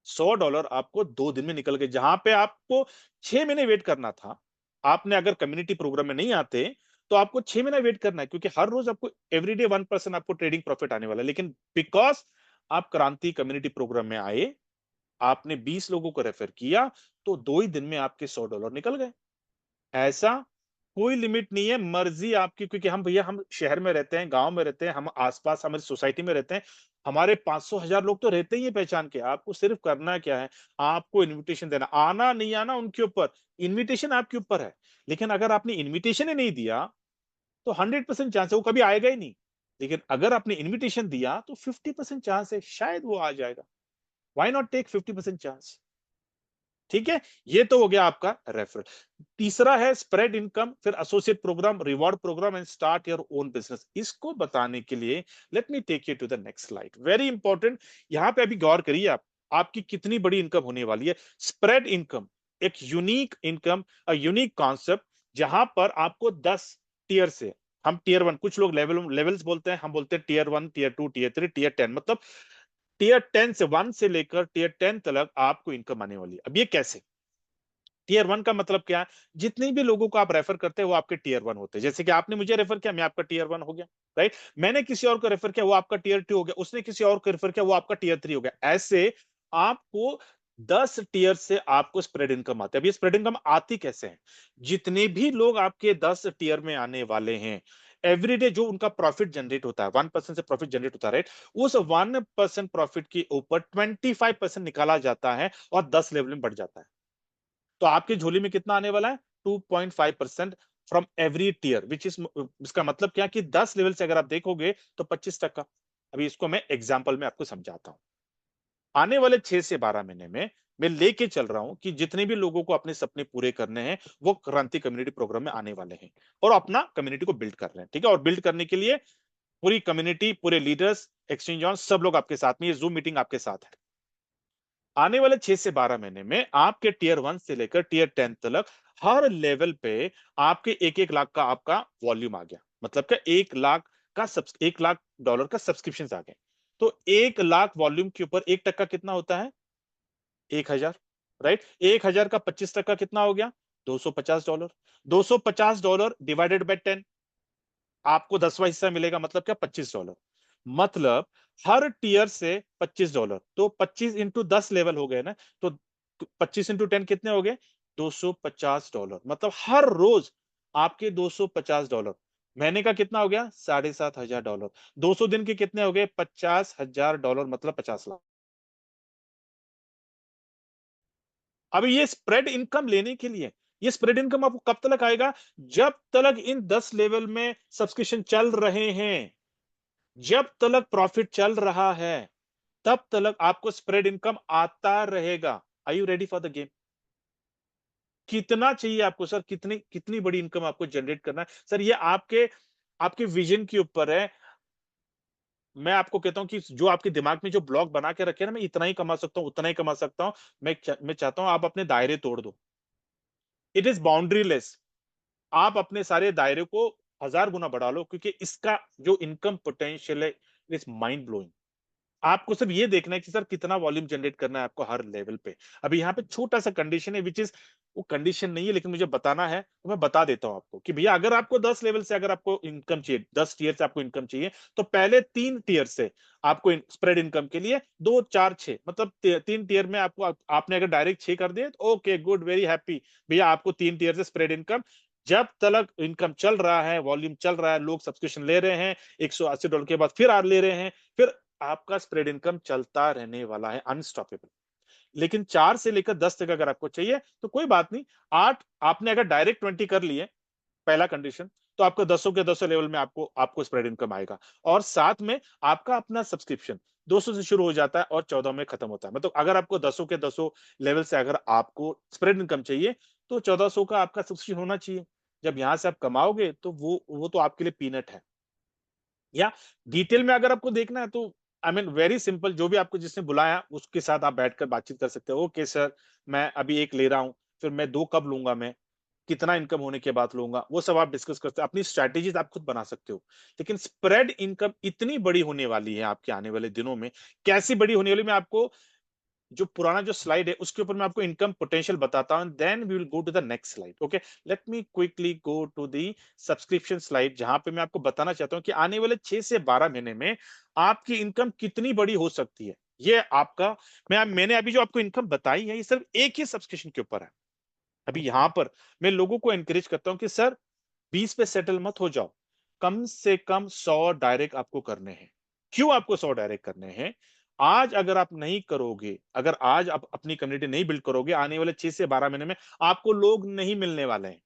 $100 आपको 2 दिन में निकल गए। जहां पे आपको 6 महीने वेट करना था, आपने अगर कम्युनिटी प्रोग्राम में नहीं आते तो आपको 6 महीना वेट करना है, क्योंकि हर रोज आपको एवरीडे 1% आपको ट्रेडिंग प्रॉफिट आने वाला है। लेकिन बिकॉज आप क्रांति कम्युनिटी प्रोग्राम में आए, आपने 20 लोगों को रेफर किया, तो 2 ही दिन में आपके $100 निकल गए। ऐसा कोई लिमिट नहीं है, मर्जी आपकी, क्योंकि हम भैया हम शहर में रहते हैं, गांव में रहते हैं, हम आसपास हमारी सोसाइटी में रहते हैं, हमारे 500,000 लोग तो रहते ही हैं पहचान के। आपको सिर्फ करना क्या है, आपको इनविटेशन देना, आना नहीं आना उनके ऊपर, इनविटेशन आपके ऊपर है। लेकिन अगर आपने इनविटेशन ही नहीं दिया तो 100% चांस है वो कभी आएगा ही नहीं। लेकिन अगर आपने इनविटेशन दिया तो 50% चांस है शायद वो आ जाएगा। Why not take 50% chance? ठीक है, ये तो हो गया आपका रेफरल। तीसरा है स्प्रेड इनकम, फिर associate program, reward program and start your own business. इसको बताने के लिए let me take you to the next slide, very important. यहां पे अभी गौर करिए आप, आपकी कितनी बड़ी इनकम होने वाली है। स्प्रेड इनकम एक यूनिक इनकम, यूनिक कॉन्सेप्ट, जहां पर आपको 10 टीयर से, हम टीयर 1, कुछ लोग लेवल्स बोलते हैं, हम बोलते हैं टीयर 1, टीयर 2, टीयर 3, टीयर 10, मतलब टीयर 10 से लेकर टीयर 10 तक आपको इनकम आने वाली है। अब ये कैसे? टीयर 1 का मतलब क्या है, जितने भी लोगों को आप रेफर करते हैं वो आपके टीयर 1 होते हैं। जैसे कि आपने मुझे रेफर किया, मैं आपका टीयर 1 हो गया, राइट। मैंने किसी और को रेफर किया, वो आपका टीयर 2 हो गया, उसने किसी और को रेफर किया, वो आपका टीयर 3 हो गया। ऐसे आपको 10 टीयर से आपको स्प्रेड इनकम आती है। अब ये स्प्रेड इनकम आती कैसे है? जितने भी लोग आपके 10 टीयर में आने वाले हैं, एवरीडे जो उनका प्रॉफिट जनरेट होता है, 1% से प्रॉफिट जनरेट होता है, राइट, उस 1% प्रॉफिट के ऊपर 25% निकाला जाता है और 10 लेवल में बढ़ जाता है। तो आपकी झोली में कितना आने वाला है? 2.5% from every tier, which is, इसका मतलब क्या कि 10 लेवल से अगर आप देखोगे तो 25%। अभी इसको मैं एग्जाम्पल में आपको समझाता हूं। आने वाले 6 से 12 महीने में मैं लेके चल रहा हूं कि जितने भी लोगों को अपने सपने पूरे करने हैं वो क्रांति कम्युनिटी प्रोग्राम में आने वाले हैं और अपना कम्युनिटी को बिल्ड कर रहे हैं। ठीक है, और बिल्ड करने के लिए पूरी कम्युनिटी, पूरे लीडर्स, एक्सचेंज ऑन, सब लोग आपके साथ में, ये जूम मीटिंग आपके साथ है। आने वाले 6 से 12 महीने में आपके टीयर 1 से लेकर टीयर 10 तक हर लेवल पे आपके 1-1 लाख का आपका वॉल्यूम आ गया। मतलब क्या, 1 लाख का $1 लाख का सब्सक्रिप्शन आ गए। तो 1 लाख वॉल्यूम के ऊपर 1% कितना होता है? 1,000, राइट। 1,000 का 25% कितना हो गया? $250। $250 डिवाइडेड बाय 10, आपको 10वां हिस्सा मिलेगा, मतलब क्या, $25। मतलब हर टीयर से $25, तो 25 × 10 लेवल हो गए ना, तो 25 × 10 कितने हो गए? $250। मतलब हर रोज आपके $250। महीने का कितना हो गया? $7,500। 200 दिन के कितने हो गए? $50,000, मतलब 50 लाख। अब ये स्प्रेड इनकम लेने के लिए, ये स्प्रेड इनकम आपको कब तक आएगा? जब तक इन 10 लेवल में सब्सक्रिप्शन चल रहे हैं, जब तक प्रॉफिट चल रहा है, तब तक आपको स्प्रेड इनकम आता रहेगा। Are you ready for the game? कितना चाहिए आपको सर, कितनी कितनी बड़ी इनकम आपको जनरेट करना है सर? ये आपके आपके विजन के ऊपर है। मैं आपको कहता हूं कि जो आपके दिमाग में जो ब्लॉक बना के रखे ना, मैं इतना ही कमा सकता हूं, उतना ही कमा सकता हूं, मैं चाहता हूं आप अपने दायरे तोड़ दो। It is बाउंड्रीलेस। आप अपने सारे दायरे को 1000 गुना बढ़ा लो, क्योंकि इसका जो इनकम पोटेंशियल है, इट इज माइंड ब्लोइंग। आपको सिर्फ ये देखना है कि सर कितना वॉल्यूम जनरेट करना है आपको हर लेवल पे। अभी यहाँ पे छोटा सा कंडीशन है, विच इज वो कंडीशन नहीं है, लेकिन मुझे बताना है तो मैं बता देता हूं आपको कि भैया अगर आपको 10 लेवल से अगर आपको इनकम चाहिए, 10 टीयर से आपको इनकम चाहिए, तो पहले 3 टीयर से आपको स्प्रेड इनकम के लिए 2 4 6 मतलब 3 टीयर में आपको आपने अगर डायरेक्ट 6 कर दिए तो ओके गुड वेरी हैप्पी, भैया आपको 3 टीयर से स्प्रेड इनकम जब तक इनकम चल रहा है, वॉल्यूम चल रहा है, लोग सब्सक्रिप्शन ले रहे हैं, $180 के बाद फिर आ ले रहे हैं, फिर आपका स्प्रेड इनकम चलता रहने वाला है, अनस्टॉपेबल। लेकिन 4 से लेकर 10 तक अगर आपको चाहिए तो कोई बात नहीं, 8 आपने अगर डायरेक्ट 20 कर लिए, पहला कंडीशन, तो आपको 10 के 10 लेवल में आपको आपको स्प्रेड इनकम आएगा, और साथ में आपका अपना सब्सक्रिप्शन 200 से शुरू हो जाता है और 14 में खत्म होता है। मतलब अगर आपको 10 के 10 लेवल से अगर आपको स्प्रेड इनकम चाहिए तो 1400 का आपका सब्सक्रिप्शन होना चाहिए। जब यहां से आप कमाओगे तो वो तो आपके लिए पीनट है। या डिटेल में अगर आपको देखना है तो आई मीन वेरी सिंपल, जो भी आपको जिसने बुलाया उसके साथ आप बैठकर बातचीत कर सकते हो। ओके सर, मैं अभी 1 ले रहा हूँ, फिर मैं 2 कब लूँगा मैं? कितना इनकम होने के बाद लूँगा? वो सब आप डिस्कस करते हो, अपनी स्ट्रैटेजीज़ आप खुद बना सकते हो। लेकिन स्प्रेड इनकम इतनी बड़ी होने वाली है आपके आने वाले दिनों में, कैसी बड़ी होने वाली है मैं आपको जो पुराना जो स्लाइड है उसके ऊपर मैं आपको इनकम पोटेंशियल बताता हूं, then we will go to the next slide. Okay, let me quickly go to the subscription slide, जहां पे मैं आपको बताना चाहता हूं कि आने वाले 6 से 12 महीने में आपकी इनकम कितनी बड़ी हो सकती है। ये आपका मैंने अभी जो आपको इनकम बताई है ये सिर्फ एक ही सब्सक्रिप्शन के ऊपर है। अभी यहां पर मैं लोगों को एनकरेज करता हूं कि सर 20 पे सेटल मत हो जाओ, कम से कम 100 डायरेक्ट आपको करने हैं। क्यों आपको 100 डायरेक्ट करने हैं? आज अगर आप नहीं करोगे, अगर आज आप अपनी कम्युनिटी नहीं बिल्ड करोगे, आने वाले 6 से 12 महीने में आपको लोग नहीं मिलने वाले हैं,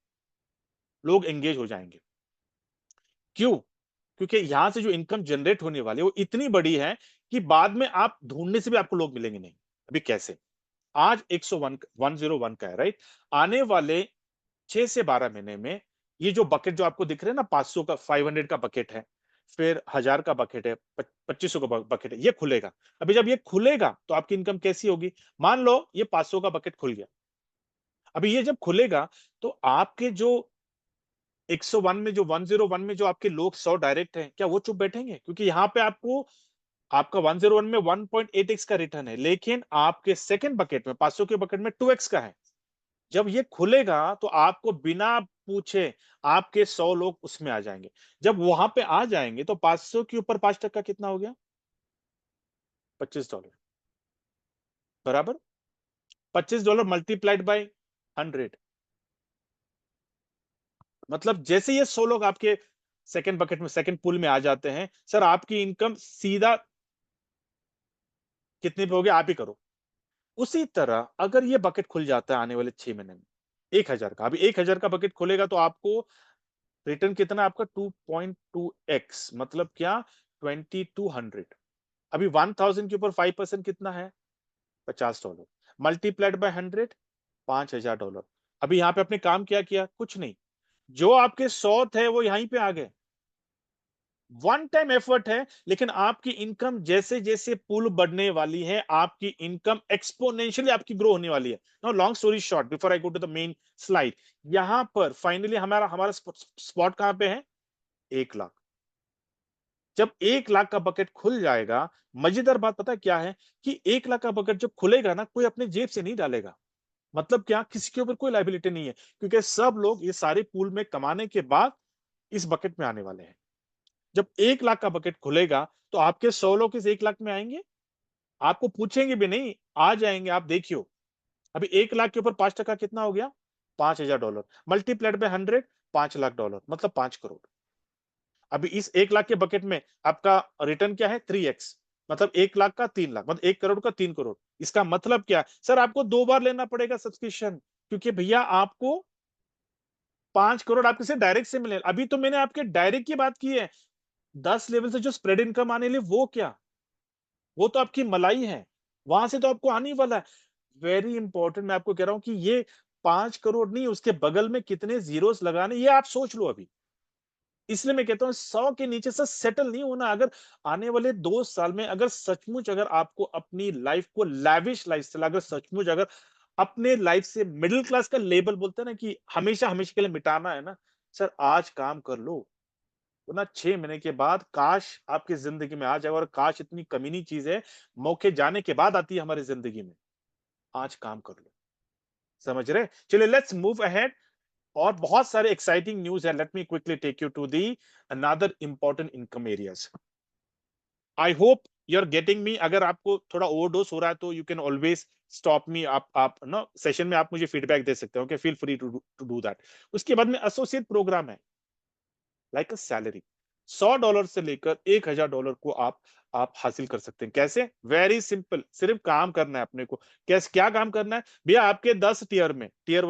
लोग एंगेज हो जाएंगे। क्यों? क्योंकि यहां से जो इनकम जनरेट होने वाली है वो इतनी बड़ी है कि बाद में आप ढूंढने से भी आपको लोग मिलेंगे नहीं। अभी कैसे? आज 101 101 का है, राइट? आने वाले 6 से 12 महीने में ये जो बकेट जो आपको दिख रहे हैं ना, 500 का 500 का बकेट है, फिर 1000 का बकेट है, 2500 का बकेट है, ये खुलेगा। अभी जब ये खुलेगा तो आपकी इनकम कैसी होगी? मान लो ये 500 का बकेट खुल गया। अभी ये जब खुलेगा तो आपके जो 101 में जो 101 में जो आपके लोग 100 डायरेक्ट हैं, क्या वो चुप बैठेंगे? क्योंकि यहाँ पे आपको आपका 101 में 1.8x का रिटर्न है, लेकिन आपके सेकंड बकेट में 500 के बकेट में 2x का है। जब ये खुलेगा तो आपको बिना पूछे आपके 100 लोग उसमें आ जाएंगे। जब वहां पे आ जाएंगे तो 500 के ऊपर 5% कितना हो गया? $25 बराबर। $25 मल्टीप्लाइड बाय 100, मतलब जैसे ये 100 लोग आपके सेकंड बकेट में सेकंड पूल में आ जाते हैं, सर आपकी इनकम सीधा कितने पे होगी आप ही करो। उसी तरह अगर ये बकेट खुल जाता है आने वाले 6 महीने में 1000 का, अभी 1000 का बकेट खुलेगा तो आपको रिटर्न कितना आपका 2.2x, मतलब क्या 2200। अभी 1000 के ऊपर 5% कितना है? $50 मल्टीप्लाइड बाय 100, $5000। अभी यहां पे आपने काम क्या किया? कुछ नहीं। जो आपके 100 थे वो यहीं पे आ गए, वन टाइम एफर्ट है, लेकिन आपकी इनकम जैसे जैसे पुल बढ़ने वाली है, आपकी इनकम एक्सपोनेंशियली आपकी ग्रो होने वाली है। Now long story short, before I go to the main slide, यहां पर फाइनली हमारा हमारा स्पॉट कहां पे है? 1 लाख। जब 1 लाख का बकेट खुल जाएगा, मजेदार बात पता है क्या है कि 1 लाख का बकेट जब खुलेगा ना, कोई अपने जेब से नहीं डालेगा। मतलब क्या? किसी के ऊपर कोई लाइबिलिटी नहीं है, क्योंकि सब लोग ये सारे पूल में कमाने के बाद इस बकेट में आने वाले हैं। जब 1 लाख का बकेट खुलेगा तो आपके 100 लोग इस 1 लाख में आएंगे, आपको पूछेंगे भी नहीं, आ जाएंगे। आप देखियो, अभी 1 लाख के ऊपर 5% कितना हो गया? $5000 मल्टीप्लाइड बाय 100, $5 लाख, मतलब 5 करोड़। अभी इस 1 लाख के बकेट में आपका रिटर्न क्या है? 3x, मतलब 1 लाख का 3 लाख, मतलब 1 करोड़ का 3 करोड़। इसका मतलब क्या? सर आपको 2 बार लेना पड़ेगा सब्सक्रिप्शन, क्योंकि भैया आपको 5 करोड़ आपके से डायरेक्ट से मिले। अभी तो मैंने आपके डायरेक्ट की बात की है, 10 लेवल से जो स्प्रेड इनकम आने लिए वो क्या, वो तो आपकी मलाई है, वहां से तो आपको आने ही वाला है। वेरी इंपॉर्टेंट, मैं आपको कह रहा हूं कि ये 5 करोड़ नहीं, उसके बगल में कितने जीरोस लगाने ये आप सोच लो अभी। इसलिए मैं कहता हूं 100 के नीचे से सेटल नहीं होना। अगर आने वाले 2 साल में अगर सचमुच अगर आपको अपनी लाइफ को लैविश लाइफस्टाइल, अगर सचमुच अगर अपने लाइफ से मिडिल क्लास का लेबल बोलते हैं ना कि हमेशा हमेशा के लिए मिटाना है ना, सर आज काम कर लो, वरना 6 महीने के बाद काश आपकी जिंदगी में आ जाए। और काश इतनी कमीनी चीज है, मौके जाने के बाद आती है हमारी जिंदगी में। आज काम कर लो। समझ रहे? चलिए लेट्स मूव अहेड। और बहुत सारे एक्साइटिंग न्यूज़ है। Let me quickly take you to the another important income areas. I hope you are getting me. अगर आपको थोड़ा ओवरडोज हो रहा है तो you can always stop me. आप ना सेशन में आप मुझे फीडबैक दे सकते हो। Okay, feel free to do that. उसके बाद में एसोसिएट प्रोग्राम है, लाइक अ सैलरी। $100 से लेकर $1000 को आप हासिल कर सकते हैं। कैसे? वेरी सिंपल, सिर्फ काम करना है अपने को। कैसे, क्या काम करना है भैया? आपके 10 टीयर में, टीयर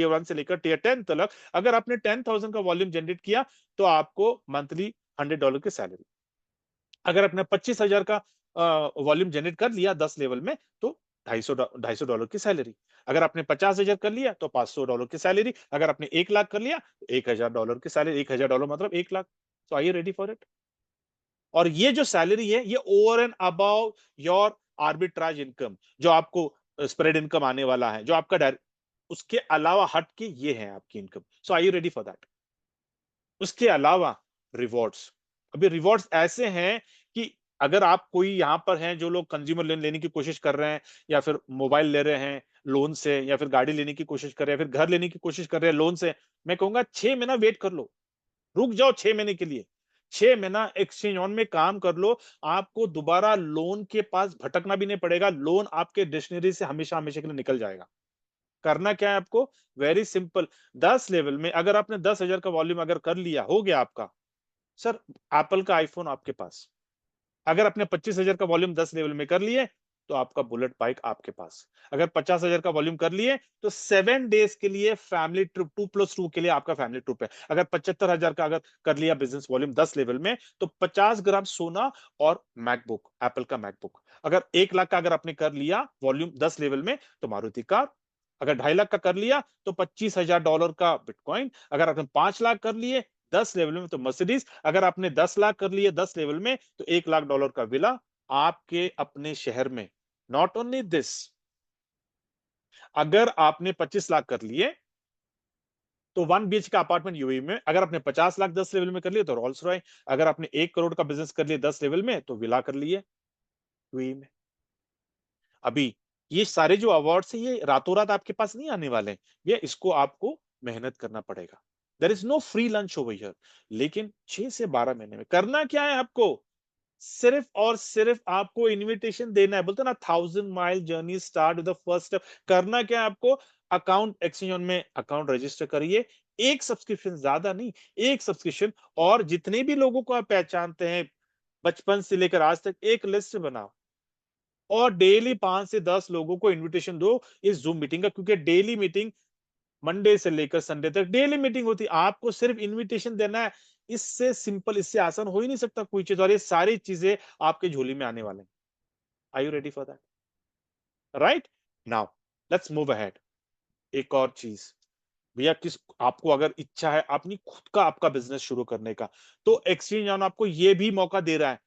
वन से लेकर टीयर 10 तक, अगर आपने 10,000 का वॉल्यूम जनरेट किया तो आपको मंथली $100 की सैलरी। अगर आपने 25,000 का वॉल्यूम जनरेट कर लिया 10 लेवल में, तो $250 की सैलरी। अगर आपने 50,000 कर लिया तो $500 की सैलरी। अगर आपने 1 लाख कर लिया तो $1,000 की सैलरी। $1,000 मतलब 1 लाख। तो are you ready for it? और ये जो सैलरी है, ये over and above your arbitrage income, जो आपको स्प्रेड इनकम आने वाला है, जो आपका डायरेक्ट, उसके अलावा हट के ये है आपकी income. So are you ready for that? उसके अलावा रिवॉर्ड्स। अभी रिवॉर्ड्स ऐसे हैं कि अगर आप कोई यहां पर हैं जो लोग कंज्यूमर लोन लेने की कोशिश कर रहे हैं, या फिर मोबाइल ले रहे हैं लोन से, या फिर गाड़ी लेने की कोशिश कर रहे हैं, फिर घर लेने की कोशिश कर रहे हैं लोन से, मैं कहूंगा 6 महीना वेट कर लो। रुक जाओ 6 महीने के लिए। 6 महीना एक्सचेंज ऑन में काम कर लो। आपको दोबारा लोन के पास भटकना भी नहीं पड़ेगा। लोन आपके डिक्शनरी से हमेशा हमेशा के लिए निकल जाएगा। करना क्या है आपको? Very simple. 10 लेवल में अगर आपने 10,000 का वॉल्यूम अगर कर लिया, हो गया आपका। सर, एप्पल का आईफोन आपके पास। अगर आपने 25,000 का वॉल्यूम 10 लेवल में कर लिए, तो आपका बुलेट बाइक आपके पास। अगर 50,000 का वॉल्यूम कर लिए, तो 7 डेज के लिए फैमिली ट्रिप, 2+2 के लिए आपका फैमिली ट्रिप है। अगर 75,000 का अगर कर लिया बिजनेस वॉल्यूम 10 लेवल में, तो 50 ग्राम सोना और मैकबुक, एप्पल का मैकबुक। अगर 1 लाख का अगर आपने कर लिया वॉल्यूम 10 लेवल में, तो मारुति कार। अगर 2.5 लाख का कर लिया तो $25,000 का बिटकॉइन। अगर आपने 5 लाख कर लिए 10 लेवल में, तो मर्सिडीज। अगर आपने 10 लाख कर लिए 10 लेवल में, तो $1 लाख का विला आपके अपने शहर में। नॉट ओनली दिस, अगर आपने 25 लाख कर लिए तो 1 BH का अपार्टमेंट यूएई में। अगर आपने 50 लाख 10 लेवल में कर लिए तो रोल्स रॉय। अगर आपने 1 करोड़ का बिजनेस कर लिया 10 लेवल में, तो विला कर लिए यूएई में। अभी ये सारे जो अवार्ड्स है, ये रातों रात आपके पास नहीं आने वाले हैं। ये इसको आपको मेहनत करना पड़ेगा। There is no free lunch over here. लेकिन 6 से 12 महीने में करना क्या है आपको? सिर्फ और सिर्फ आपको इनविटेशन देना है। बोलते हैं ना, 1,000 mile journey start with the first step. करना क्या है आपको? अकाउंट एक्सचेंज में अकाउंट रजिस्टर करिए। एक सब्सक्रिप्शन, ज्यादा नहीं, एक सब्सक्रिप्शन। और जितने भी लोगों को आप पहचानते हैं बचपन से लेकर आज तक, एक लिस्ट बनाओ और डेली 5 से 10 लोगों को इनविटेशन दो इस जूम मीटिंग का। क्योंकि डेली मीटिंग, मंडे से लेकर संडे तक डेली मीटिंग होती है। आपको सिर्फ इनविटेशन देना है। इससे सिंपल, इससे आसान हो ही नहीं सकता कोई चीज। और ये सारी चीजें आपके झोली में आने वाले हैं। Are you ready for that? Right now let's move ahead. एक और चीज भैया, किस आपको अगर इच्छा है अपनी खुद का आपका बिजनेस शुरू करने का, तो एक्सचेंज ऑन आपको ये भी मौका दे रहा है।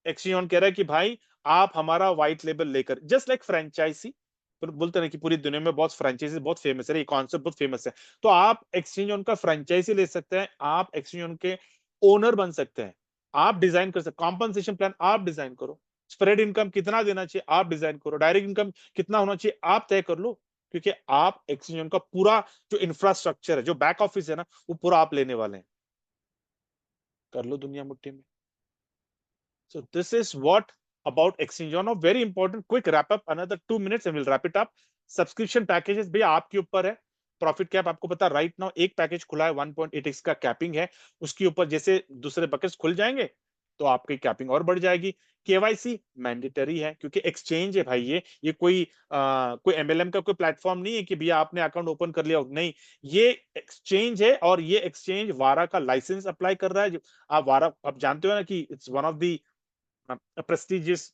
एक्सचेंज ऑन कह रहा है कि भाई, आप हमारा व्हाइट लेबल लेकर, जस्ट लाइक फ्रेंचाइजी, बोलते हैं कि पूरी दुनिया में बहुत फ्रेंचाइजी बहुत फेमस है, ये कॉन्सेप्ट बहुत फेमस है। तो आप एक्सचेंज ऑन का फ्रेंचाइजी ले सकते हैं। आप एक्सचेंज ऑन के ओनर बन सकते हैं। आप डिजाइन कर सकते, कॉम्पनसेशन प्लान आप डिजाइन करो। स्प्रेड इनकम कितना देना चाहिए आप डिजाइन करो। डायरेक्ट इनकम कितना होना चाहिए आप तय कर लो। क्योंकि आप एक्सचेंज ऑन का पूरा जो इंफ्रास्ट्रक्चर है, जो बैक ऑफिस है ना, वो पूरा आप लेने वाले हैं। कर लो दुनिया मुट्ठी में। So this is what about exchange on. A very important quick wrap up, another 2 minutes and we'll wrap it up. Subscription packages भैया आपके ऊपर है। प्रॉफिट कैप आपको पता राइट नाउ एक पैकेज खुला है 1.8x का कैपिंग है। उसके ऊपर जैसे दूसरे बकेट्स खुल जाएंगे तो आपकी कैपिंग और बढ़ जाएगी। केवाईसी मैंडेटरी है क्योंकि एक्सचेंज है भाई। ये कोई एमएलएम का कोई प्लेटफॉर्म नहीं है कि भैया आपने अकाउंट ओपन कर लिया, नहीं। ये एक्सचेंज है और ये एक्सचेंज वारा का लाइसेंस अप्लाई कर रहा है। आप वारा आप जानते हो ना कि it's one of the prestigious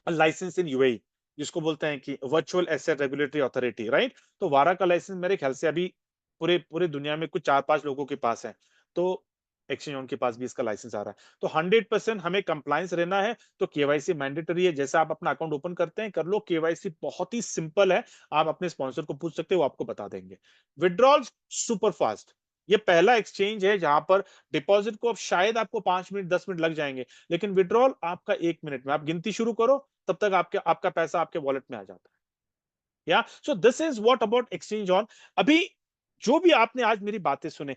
license in UAE, जिसको बोलते हैं कि virtual asset regulatory authority, right. तो वारा का लाइसेंस मेरे ख्याल से अभी पूरे पूरे दुनिया में कुछ 4-5 लोगों के पास है। तो एक्सचेंज उनके पास भी इसका लाइसेंस आ रहा है। तो 100% हमें कंप्लायंस रहना है। तो केवाईसी मैंडेटरी है। जैसे आप अपना अकाउंट ओपन करते हैं कर लो। केवाईसी बहुत ही सिंपल है। आप अपने स्पॉन्सर को पूछ सकते हो, वो आपको बता देंगे। Withdrawal super fast. ये पहला एक्सचेंज है जहां पर डिपॉजिट को अब शायद आपको 5 मिनट 10 मिनट लग जाएंगे, लेकिन विड्रॉल आपका 1 मिनट में। आप गिनती शुरू करो, तब तक आपका पैसा आपके वॉलेट में आ जाता है। या सो this is what about exchange on. अभी जो भी आपने आज मेरी बातें सुने,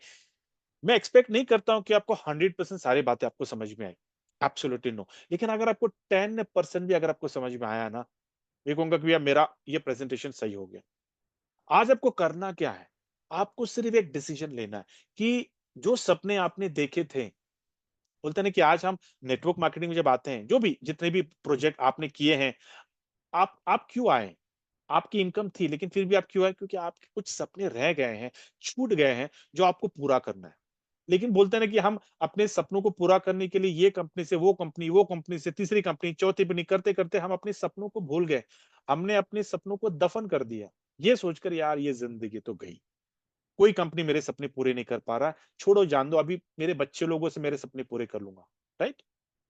मैं एक्सपेक्ट नहीं करता हूं कि आपको 100% सारी बातें आपको समझ में आई, एब्सोल्युटली नो। लेकिन अगर आपको 10% भी अगर आपको समझ में आया ना, मैं कहूंगा कि भैया मेरा ये प्रेजेंटेशन सही हो गया। आज आपको करना क्या है? आपको सिर्फ एक डिसीजन लेना है कि जो सपने आपने देखे थे, बोलते हैं ना कि आज हम नेटवर्क मार्केटिंग में जब आते हैं, जो भी जितने भी प्रोजेक्ट आपने किए हैं, आप क्यों आए? आपकी इनकम थी, लेकिन फिर भी आप क्यों आए? क्योंकि आपके कुछ सपने रह गए हैं, छूट गए हैं, जो आपको पूरा करना है। लेकिन बोलते हैं ना कि हम अपने सपनों को पूरा करने के लिए ये कंपनी से वो कंपनी से तीसरी कंपनी, चौथी कंपनी करते करते हम अपने सपनों को भूल गए। हमने अपने सपनों को दफन कर दिया, ये सोचकर यार ये जिंदगी तो गई, कोई कंपनी मेरे सपने पूरे नहीं कर पा रहा, छोड़ो जान दो, अभी मेरे बच्चे लोगों से मेरे सपने पूरे कर लूंगा। राइट?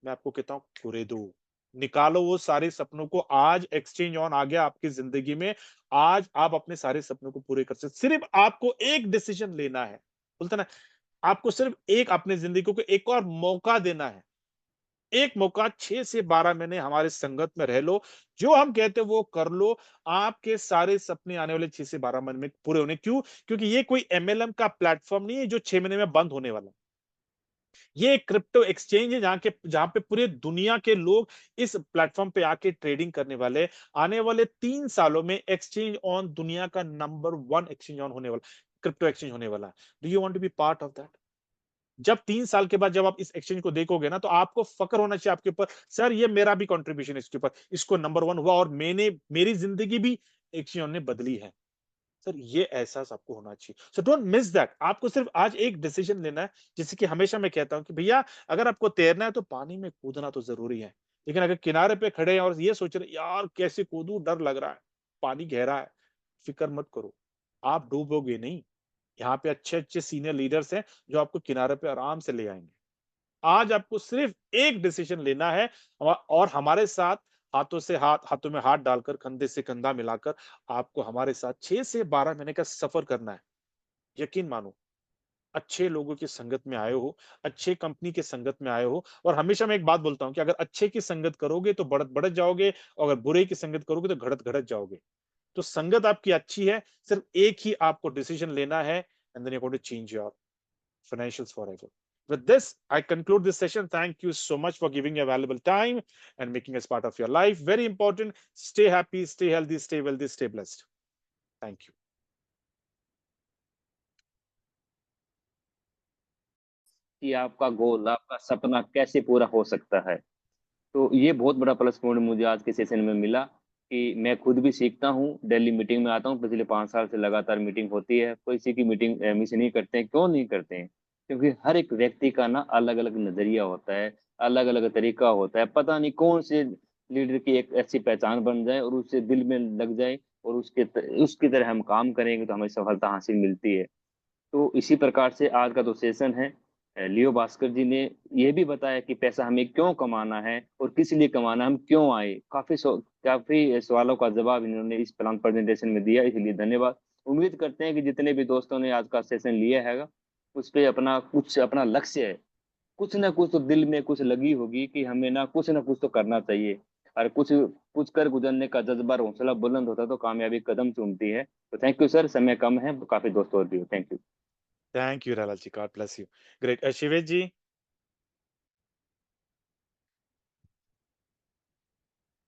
मैं आपको कहता हूं पूरे दो, निकालो वो सारे सपनों को। आज एक्सचेंज ऑन आ गया आपकी जिंदगी में, आज आप अपने सारे सपनों को पूरे कर सकते। सिर्फ आपको एक डिसीजन लेना है, बोलते ना, आपको सिर्फ एक अपनी जिंदगी को एक और मौका देना है। एक मौका, 6 से 12 महीने हमारे संगत में रह लो, जो हम कहते हैं वो कर लो। आपके सारे सपने आने वाले 6 से 12 महीने में पूरे होने। क्यों? क्योंकि ये कोई एमएलएम का प्लेटफॉर्म नहीं है जो 6 महीने में बंद होने वाला। ये एक क्रिप्टो एक्सचेंज है जहां पे पूरे दुनिया के लोग इस प्लेटफॉर्म पे आके ट्रेडिंग करने वाले। आने वाले 3 सालों में एक्सचेंज ऑन दुनिया का नंबर 1 एक्सचेंज ऑन होने वाला, क्रिप्टो एक्सचेंज होने वाला है। Do you want to be part of that? जब 3 साल के बाद जब आप इस एक्सचेंज को देखोगे ना, तो आपको फक्र होना चाहिए आपके ऊपर, सर ये मेरा भी कंट्रीब्यूशन है इसके ऊपर, इसको नंबर 1 हुआ और मैंने, मेरी जिंदगी भी एक्सचेंज ने बदली है। सर ये एहसास आपको होना चाहिए। So don't miss that. आपको सिर्फ आज एक डिसीजन लेना है। जैसे कि हमेशा मैं कहता हूं कि भैया अगर आपको तैरना है तो पानी में कूदना तो जरूरी है, लेकिन अगर किनारे पे खड़े हैं और ये सोच रहे यार कैसे कूदूं, डर लग रहा है, पानी गहरा है, फिक्र मत करो, आप डूबोगे नहीं। यहाँ पे अच्छे-अच्छे सीनियर लीडर्स हैं जो आपको किनारे पे आराम से ले आएँगे। आज आपको सिर्फ एक डिसीजन लेना है और हमारे साथ हाथों से हाथ, हाथों में हाथ डालकर, कंधे से कंधा मिलाकर आपको हमारे साथ 6 से 12 महीने का सफर करना है। यकीन मानो, अच्छे लोगों की संगत में आए हो, अच्छे कंपनी के संगत में आए हो। और हमेशा मैं एक बात बोलता हूँ कि अगर अच्छे की संगत करोगे तो बढ़त-बढ़त जाओगे, और अगर बुरे की संगत करोगे तो घटत-घटत जाओगे। तो संगत आपकी अच्छी है, सिर्फ एक ही आपको डिसीजन लेना है, and then you are going to change your financials forever. With this, I conclude this session. Thank you so much for giving your valuable time and making us part of your life. Very important. Stay happy, stay healthy, stay wealthy, stay blessed. Thank you. कि आपका गोल, आपका सपना कैसे पूरा हो सकता है। तो ये बहुत बड़ा प्लस पॉइंट मुझे आज के सेशन में मिला कि मैं खुद भी सीखता हूँ, डेली मीटिंग में आता हूँ, पिछले 5 साल से लगातार मीटिंग होती है, किसी की मीटिंग मिस नहीं करते हैं। क्यों नहीं करते हैं? क्योंकि हर एक व्यक्ति का ना अलग-अलग नज़रिया होता है, अलग-अलग तरीका होता है। पता नहीं कौन से लीडर की एक ऐसी पहचान बन जाए और उससे दिल में लग जाए और उसकी तरह हम काम करेंगे तो हमें सफलता हासिल मिलती है। तो इसी प्रकार से आज का जो सेशन है, लियो भास्कर जी ने ये भी बताया कि पैसा हमें क्यों कमाना है और किस लिए कमाना है, हम क्यों आए। काफ़ी सवालों का जवाब इन्होंने इस प्लान प्रेज़ेंटेशन में दिया, इसलिए धन्यवाद। उम्मीद करते हैं कि जितने भी दोस्तों ने आज का सेशन लिया हैगा, उसपे अपना लक्ष्य है, कुछ ना कुछ तो दिल में कुछ लगी होगी कि हमें ना कुछ तो करना चाहिए। और कुछ कुछ कर गुज़रने का जज़्बा और हौसला बुलंद होता है तो कामयाबी कदम चूमती है। तो थैंक यू सर, समय कम है, काफ़ी दोस्त और भी हो। Thank you. Thank you, Ralaji. God bless you. Great. Shivesh ji.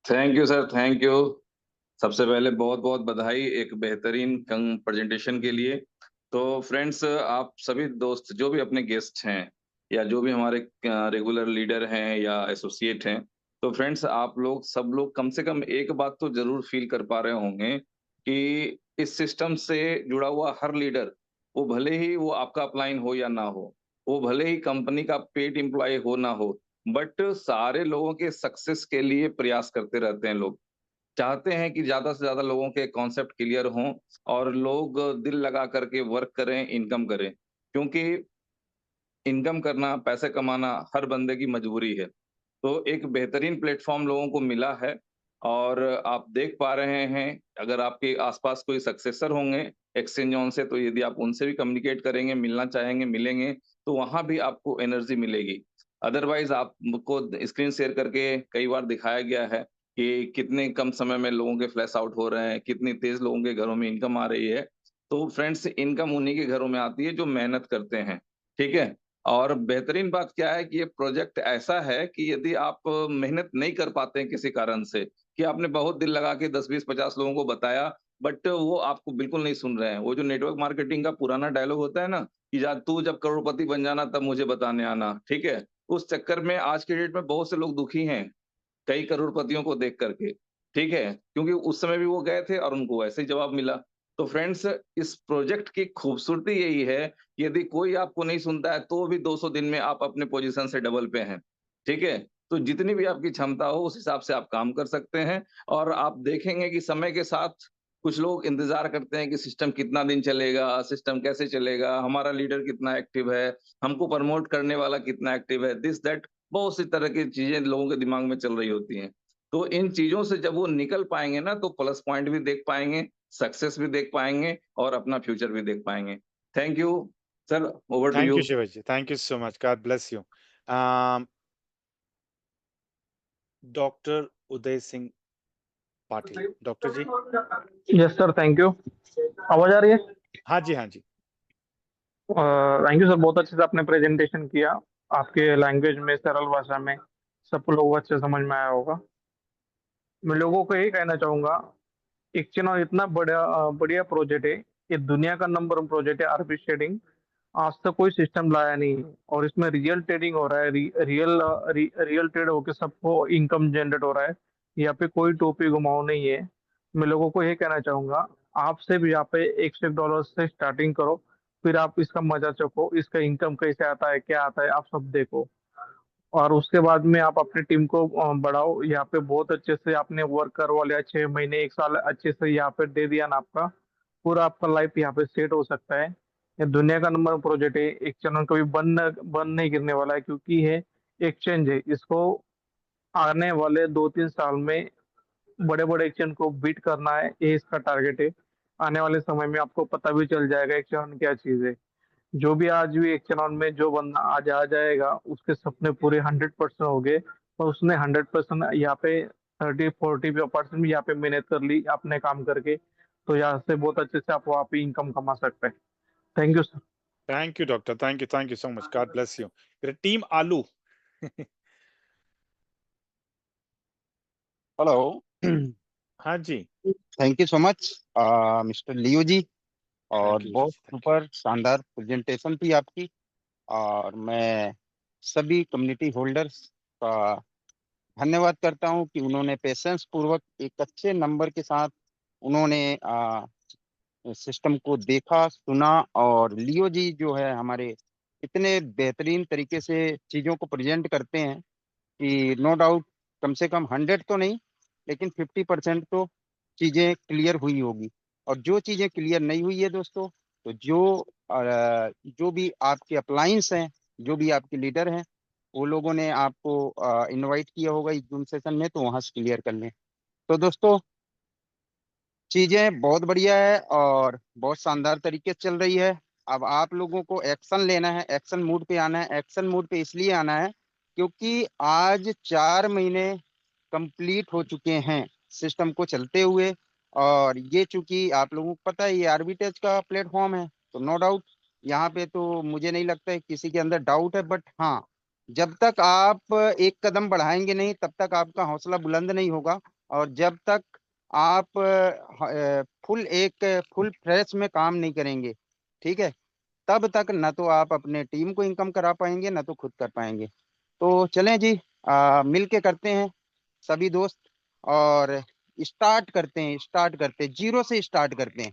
Thank you sir, thank you. सबसे पहले बहुत बहुत बधाई एक बेहतरीन कंग प्रेजेंटेशन के लिए। तो फ्रेंड्स, आप सभी दोस्त जो भी अपने गेस्ट हैं या जो भी हमारे रेगुलर लीडर हैं या एसोसिएट हैं, तो फ्रेंड्स आप लोग सब लोग कम से कम एक बात तो जरूर फील कर पा रहे होंगे कि इस सिस्टम से जुड़ा हुआ हर लीडर, वो भले ही वो आपका अपलाइन हो या ना हो, वो भले ही कंपनी का पेड एम्प्लॉय हो ना हो, बट सारे लोगों के सक्सेस के लिए प्रयास करते रहते हैं लोग। चाहते हैं कि ज़्यादा से ज़्यादा लोगों के कॉन्सेप्ट क्लियर हों और लोग दिल लगा करके वर्क करें, इनकम करें। क्योंकि इनकम करना, पैसे कमाना हर बंदे की मजबूरी है। तो एक बेहतरीन प्लेटफ़ॉर्म लोगों को मिला है और आप देख पा रहे हैं, अगर आपके आस-पास कोई सक्सेसर होंगे एक्सचेंज ऑन से, तो यदि आप उनसे भी कम्युनिकेट करेंगे, मिलना चाहेंगे, मिलेंगे, तो वहाँ भी आपको एनर्जी मिलेगी। अदरवाइज़ आपको स्क्रीन शेयर करके कई बार दिखाया गया है कि कितने कम समय में लोगों के फ्लैश आउट हो रहे हैं, कितनी तेज लोगों के घरों में इनकम आ रही है। तो फ्रेंड्स, इनकम उन्हीं के घरों में आती है जो मेहनत करते हैं, ठीक है? और बेहतरीन बात क्या है कि ये प्रोजेक्ट ऐसा है कि यदि आप मेहनत नहीं कर पाते हैं किसी कारण से, कि आपने बहुत दिल लगा के 10, 20, 50 लोगों को बताया, बट वो आपको बिल्कुल नहीं सुन रहे हैं। वो जो नेटवर्क मार्केटिंग का पुराना डायलॉग होता है ना, कि जा तू जब करोड़पति बन जाना तब मुझे बताने आना, ठीक है? उस चक्कर में आज के डेट में बहुत से लोग दुखी हैं, कई करोड़पतियों को देख करके, ठीक है? क्योंकि उस समय भी वो गए थे और उनको वैसे ही जवाब मिला। तो फ्रेंड्स, इस प्रोजेक्ट की खूबसूरती यही है, कि यदि कोई आपको नहीं सुनता है, तो भी 200 दिन में आप अपने पोज़ीशन से डबल पे हैं, ठीक है? तो जितनी भी आपकी क्षमता हो, उस हिसाब से आप काम कर सकते हैं और आप देखेंगे कि समय के साथ कुछ लोग इंतज़ार करते हैं कि सिस्टम कितना दिन चलेगा, सिस्टम कैसे चलेगा, हमारा लीडर कितना एक्टिव है, हमको प्रमोट करने वाला कितना एक्टिव है, दिस दैट बहुत सी तरह की चीज़ें लोगों के दिमाग में चल रही होती हैं। तो इन चीज़ों से जब वो निकल पाएँगे ना, तो प्लस पॉइंट भी देख पाएँगे, सक्सेस भी देख पाएँगे और अपना फ्यूचर भी देख पाएँगे। Thank you. Sir, over to thank you. You Shivaji, thank you so much, God bless you. um, doctor Uday Singh Patil, doctor ji. Yes sir, thank you. आवाज आ रही है? हाँ जी, हाँ जी। थैंक यू सर, बहुत अच्छे से आपने प्रेजेंटेशन किया। आपके लैंग्वेज में, सरल भाषा में, सबको लोगों को अच्छे समझ में आया होगा। मैं लोगों को यही कहना चाहूंगा, एक चुनाव इतना बढ़िया प्रोजेक्ट है। ये दुनिया का नंबर 1 प्रोजेक्ट है आरबी ट्रेडिंग। आज तक कोई सिस्टम लाया नहीं है और इसमें रियल ट्रेडिंग हो रहा है। रियल ट्रेड होकर सबको इनकम जनरेट हो रहा है। यहाँ पे कोई टोपी घुमाओ नहीं है। मैं लोगों को ये कहना चाहूंगा, आप से भी यहाँ पे $1 से स्टार्टिंग करो, फिर आप इसका मजा चखो, इसका इनकम कैसे आता है, क्या आता है, आप सब देखो। और उसके बाद में आप अपनी टीम को बढ़ाओ। यहाँ पे बहुत अच्छे से आपने वर्क करवा लिया, 6 महीने 1 साल अच्छे से यहाँ पे दे दिया ना, आपका पूरा आपका लाइफ यहाँ पे सेट हो सकता है। ये दुनिया का नंबर प्रोजेक्ट है। एक चैनल कभी बंद नहीं गिरने वाला है, क्योंकि ये एक्सचेंज है। इसको आने वाले 2-3 साल में बड़े बड़े एक्सचेंज को बीट करना है, ये इसका टारगेट है। आने वाले समय में आपको पता भी चल जाएगा एक्सचेंज क्या चीज है। जो भी आज भी एक चुनाव में जो बंदा आज आ जाएगा, उसके सपने पूरे 100% हो गए। और उसने 100% यहाँ पे 30-40% भी यहाँ पे मेहनत कर ली अपने काम करके। तो यहाँ से बहुत अच्छे से आप वहाँ पे इनकम कमा सकते हैं। Thank you sir. Thank you doctor, thank you so much, God bless you. Team आलू। हेलो। हाँ जी। Thank you so much mister Leo ji. और थैंक यू बहुत जी, थैंक यू। सुपर शानदार प्रेजेंटेशन थी आपकी। और मैं सभी कम्युनिटी होल्डर्स का धन्यवाद करता हूं कि उन्होंने पेशेंस पूर्वक एक अच्छे नंबर के साथ उन्होंने सिस्टम को देखा, सुना। और लियो जी जो है हमारे इतने बेहतरीन तरीके से चीज़ों को प्रेजेंट करते हैं कि नो डाउट कम से कम 100 तो नहीं, लेकिन 50% तो चीजें क्लियर हुई होगी। और जो चीजें क्लियर नहीं हुई है दोस्तों, तो जो भी आपके अप्लायंस हैं, जो भी आपके लीडर हैं, वो लोगों ने आपको इनवाइट किया होगा इस जूम सेशन में, तो वहां से क्लियर कर लें। तो दोस्तों, चीजें बहुत बढ़िया है और बहुत शानदार तरीके से चल रही है। अब आप लोगों को एक्शन लेना है, एक्शन मूड पे आना है। एक्शन मूड पे इसलिए आना है क्योंकि आज 4 महीने कंप्लीट हो चुके हैं सिस्टम को चलते हुए। और ये चूंकि आप लोगों को पता है ये आर्बिट्रेज का प्लेटफॉर्म है, तो नो डाउट यहाँ पे तो मुझे नहीं लगता है किसी के अंदर डाउट है। बट हाँ, जब तक आप एक कदम बढ़ाएंगे नहीं, तब तक आपका हौसला बुलंद नहीं होगा। और जब तक आप फुल फ्रेश में काम नहीं करेंगे, ठीक है, तब तक ना तो आप अपने टीम को इनकम करा पाएंगे, ना तो खुद कर पाएंगे। तो चलें जी, मिल के करते हैं सभी दोस्त। और स्टार्ट करते हैं, जीरो से स्टार्ट करते हैं,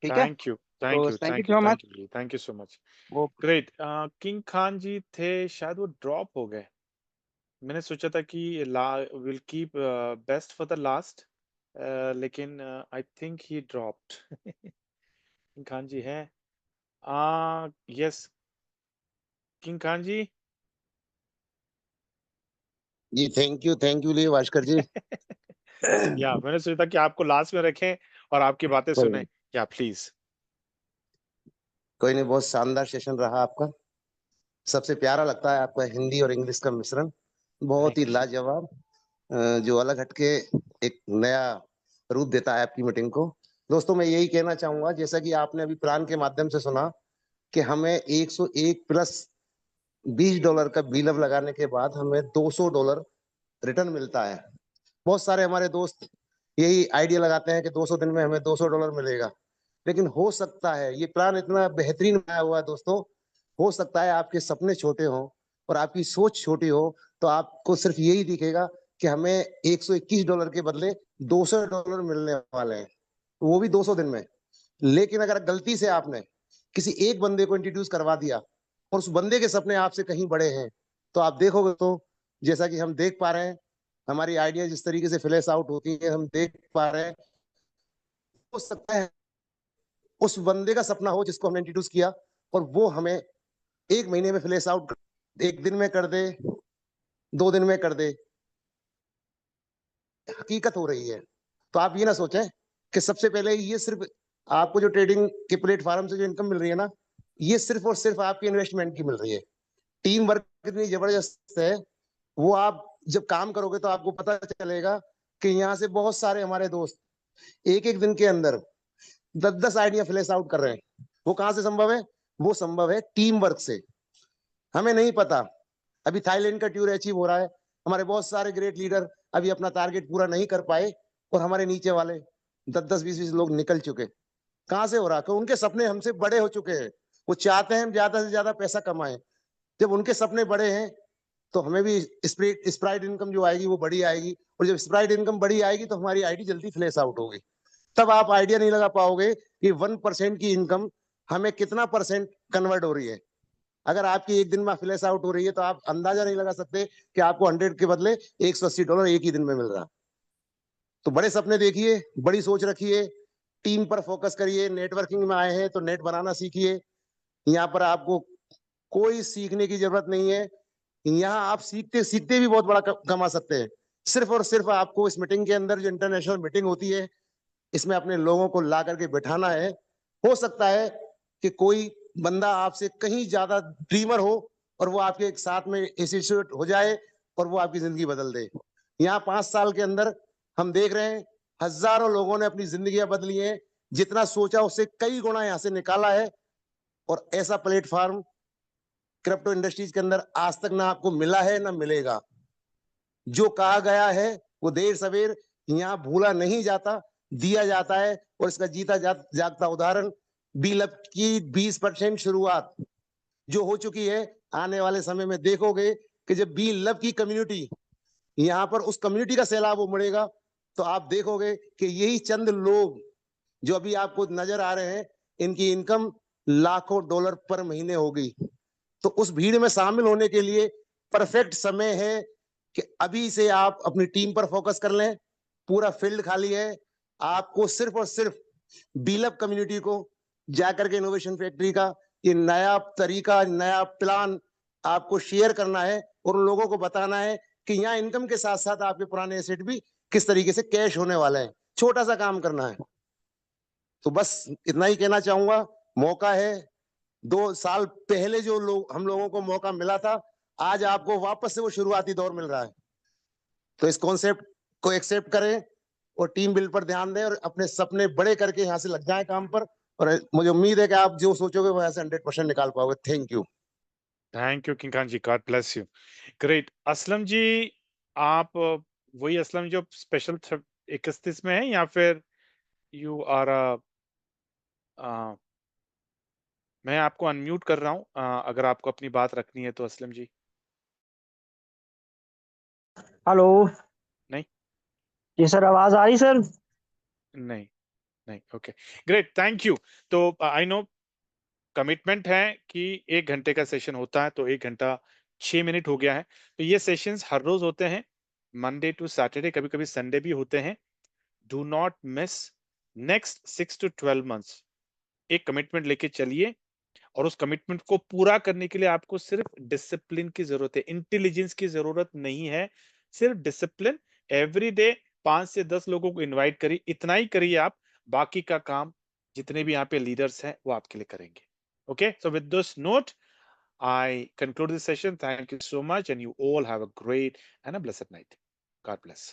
ठीक है। थैंक यू, तो thank you so much. Thank you so much. वो ग्रेट। किंग खान जी थे, शायद वो ड्रॉप हो गए। मैंने सोचा था कि will keep best for the last, लेकिन I think he dropped. King Khan ji हैं? Yes, king Khan ji. जी थैंक यू लिए भास्कर जी। या मैंने सोचा था कि आपको लास्ट में रखें और आपकी बातें सुने। या प्लीज। कोई नहीं, बहुत शानदार सेशन रहा आपका। सबसे प्यारा लगता है आपका हिंदी और इंग्लिश का मिश्रण, बहुत ही थैंक यू। लाजवाब। जो अलग हटके एक नया रूप देता है आपकी मीटिंग को। दोस्तों, मैं यही कहना चाहूंगा, जैसा कि आपने अभी प्लान के माध्यम से सुना कि हमें 101 प्लस $20 का बिलअप लगाने के बाद हमें $200 रिटर्न मिलता है। बहुत सारे हमारे दोस्त यही आइडिया लगाते हैं कि 200 दिन में हमें $200 मिलेगा, लेकिन हो सकता है ये प्लान इतना बेहतरीन बनाया हुआ है दोस्तों, हो सकता है आपके सपने छोटे हों और आपकी सोच छोटी हो, तो आपको सिर्फ यही दिखेगा कि हमें $121 के बदले $200 मिलने वाले हैं, वो भी 200 दिन में। लेकिन अगर गलती से आपने किसी एक बंदे को इंट्रोड्यूस करवा दिया और उस बंदे के सपने आपसे कहीं बड़े हैं, तो आप देखोगे तो जैसा कि हम देख पा रहे हैं, हमारी आइडिया जिस तरीके से फ्लैश आउट होती है, हम देख पा रहे हैं, हो सकता है उस बंदे का सपना हो जिसको हमने इंट्रोड्यूस किया और वो हमें 1 महीने में फ्लैश आउट 1 दिन में कर दे, 2 दिन में कर दे। हकीकत हो रही है। तो आप ये ना सोचें कि सबसे पहले ये सिर्फ आपको जो ट्रेडिंग के प्लेटफॉर्म से जो इनकम मिल रही है ना, ये सिर्फ और सिर्फ आपकी इन्वेस्टमेंट की मिल रही है। टीम वर्क इतनी जबरदस्त है, वो आप जब काम करोगे तो आपको पता चलेगा कि यहाँ से बहुत सारे हमारे दोस्त एक एक दिन के अंदर 10-10 आइडिया फ्लैश आउट कर रहे हैं। वो कहाँ से संभव है? वो संभव है टीम वर्क से। हमें नहीं पता, अभी थाईलैंड का टूर अचीव हो रहा है, हमारे बहुत सारे ग्रेट लीडर अभी अपना टारगेट पूरा नहीं कर पाए और हमारे नीचे वाले 10-10, 20-20 लोग निकल चुके। कहाँ से हो रहा है? उनके सपने हमसे बड़े हो चुके हैं, वो चाहते हैं हम ज्यादा से ज्यादा पैसा कमाएं। जब उनके सपने बड़े हैं तो हमें भी स्प्राइट इनकम जो आएगी वो बड़ी आएगी, और जब स्प्राइट इनकम बड़ी आएगी तो हमारी आईडी जल्दी फ्लैश आउट होगी। तब आप आइडिया नहीं लगा पाओगे कि 1% की इनकम हमें कितना परसेंट कन्वर्ट हो रही है। अगर आपकी एक दिन में फ्लैश आउट हो रही है तो आप अंदाजा नहीं लगा सकते कि आपको 100 के बदले $180 एक ही दिन में मिल रहा। तो बड़े सपने देखिए, बड़ी सोच रखिए, टीम पर फोकस करिए। नेटवर्किंग में आए हैं तो नेट बनाना सीखिए। यहाँ पर आपको कोई सीखने की जरूरत नहीं है, यहाँ आप सीखते सीखते भी बहुत बड़ा कमा सकते हैं। सिर्फ और सिर्फ आपको इस मीटिंग के अंदर, जो इंटरनेशनल मीटिंग होती है, इसमें अपने लोगों को ला करके बिठाना है। हो सकता है कि कोई बंदा आपसे कहीं ज्यादा ड्रीमर हो और वो आपके साथ में एसोसिएट हो जाए और वो आपकी जिंदगी बदल दे। यहाँ 5 साल के अंदर हम देख रहे हैं हजारों लोगों ने अपनी जिंदगियां बदली हैं, जितना सोचा उससे कई गुना यहाँ से निकाला है। और ऐसा प्लेटफॉर्म क्रिप्टो इंडस्ट्रीज के अंदर आज तक ना आपको मिला है ना मिलेगा। जो कहा गया है वो देर सवेर यहाँ भूला नहीं जाता, दिया जाता है। और इसका जीता जागता उदाहरण बिलअप की 20% शुरुआत जो हो चुकी है। आने वाले समय में देखोगे कि जब बिलअप की कम्युनिटी, यहाँ पर उस कम्युनिटी का सैलाब उमड़ेगा, तो आप देखोगे कि यही चंद लोग जो अभी आपको नजर आ रहे हैं, इनकी इनकम लाखों डॉलर पर महीने होगी। तो उस भीड़ में शामिल होने के लिए परफेक्ट समय है कि अभी से आप अपनी टीम पर फोकस कर लें। पूरा फील्ड खाली है, आपको सिर्फ और सिर्फ बिलअप कम्युनिटी को जाकर के इनोवेशन फैक्ट्री का ये नया तरीका, नया प्लान आपको शेयर करना है और उन लोगों को बताना है कि यहाँ इनकम के साथ साथ आपके पुराने एसेट भी किस तरीके से कैश होने वाले हैं। छोटा सा काम करना है। तो बस इतना ही कहना चाहूंगा, मौका है। 2 साल पहले जो लोग हम लोगों को मौका मिला था, आज आपको वापस से वो शुरुआती दौर मिल रहा है। तो इस कॉन्सेप्ट को एक्सेप्ट करें और टीम बिल्ड पर ध्यान दें और अपने सपने बड़े करके यहाँ से लग जाएं काम पर। और मुझे उम्मीद है कि आप जो सोचोगे वो यहाँ से 100% निकाल पाओगे। Thank you. Thank you king Khan ji, god bless you. Great. Aslam ji, आप वही असलम जो स्पेशल 31 में है, या फिर यू आर मैं आपको अनम्यूट कर रहा हूँ, अगर आपको अपनी बात रखनी है तो असलम जी। हेलो। नहीं जी सर, आवाज आ रही सर? नहीं नहीं, ओके ग्रेट, थैंक यू। तो आई नो कमिटमेंट है कि 1 घंटे का सेशन होता है, तो 1 घंटा 6 मिनट हो गया है। तो ये सेशंस हर रोज होते हैं, मंडे टू सैटरडे, कभी कभी संडे भी होते हैं। Do not miss. Next 6 to 12 months एक कमिटमेंट लेके चलिए, और उस कमिटमेंट को पूरा करने के लिए आपको सिर्फ डिसिप्लिन की जरूरत है, इंटेलिजेंस की जरूरत नहीं है, सिर्फ डिसिप्लिन। एवरी डे 5 से 10 लोगों को इनवाइट करिए, इतना ही करिए आप। बाकी का काम जितने भी यहाँ पे लीडर्स हैं वो आपके लिए करेंगे। Okay, so with this note I conclude this session. Thank you so much, and you all have a great and a blessed night. God bless.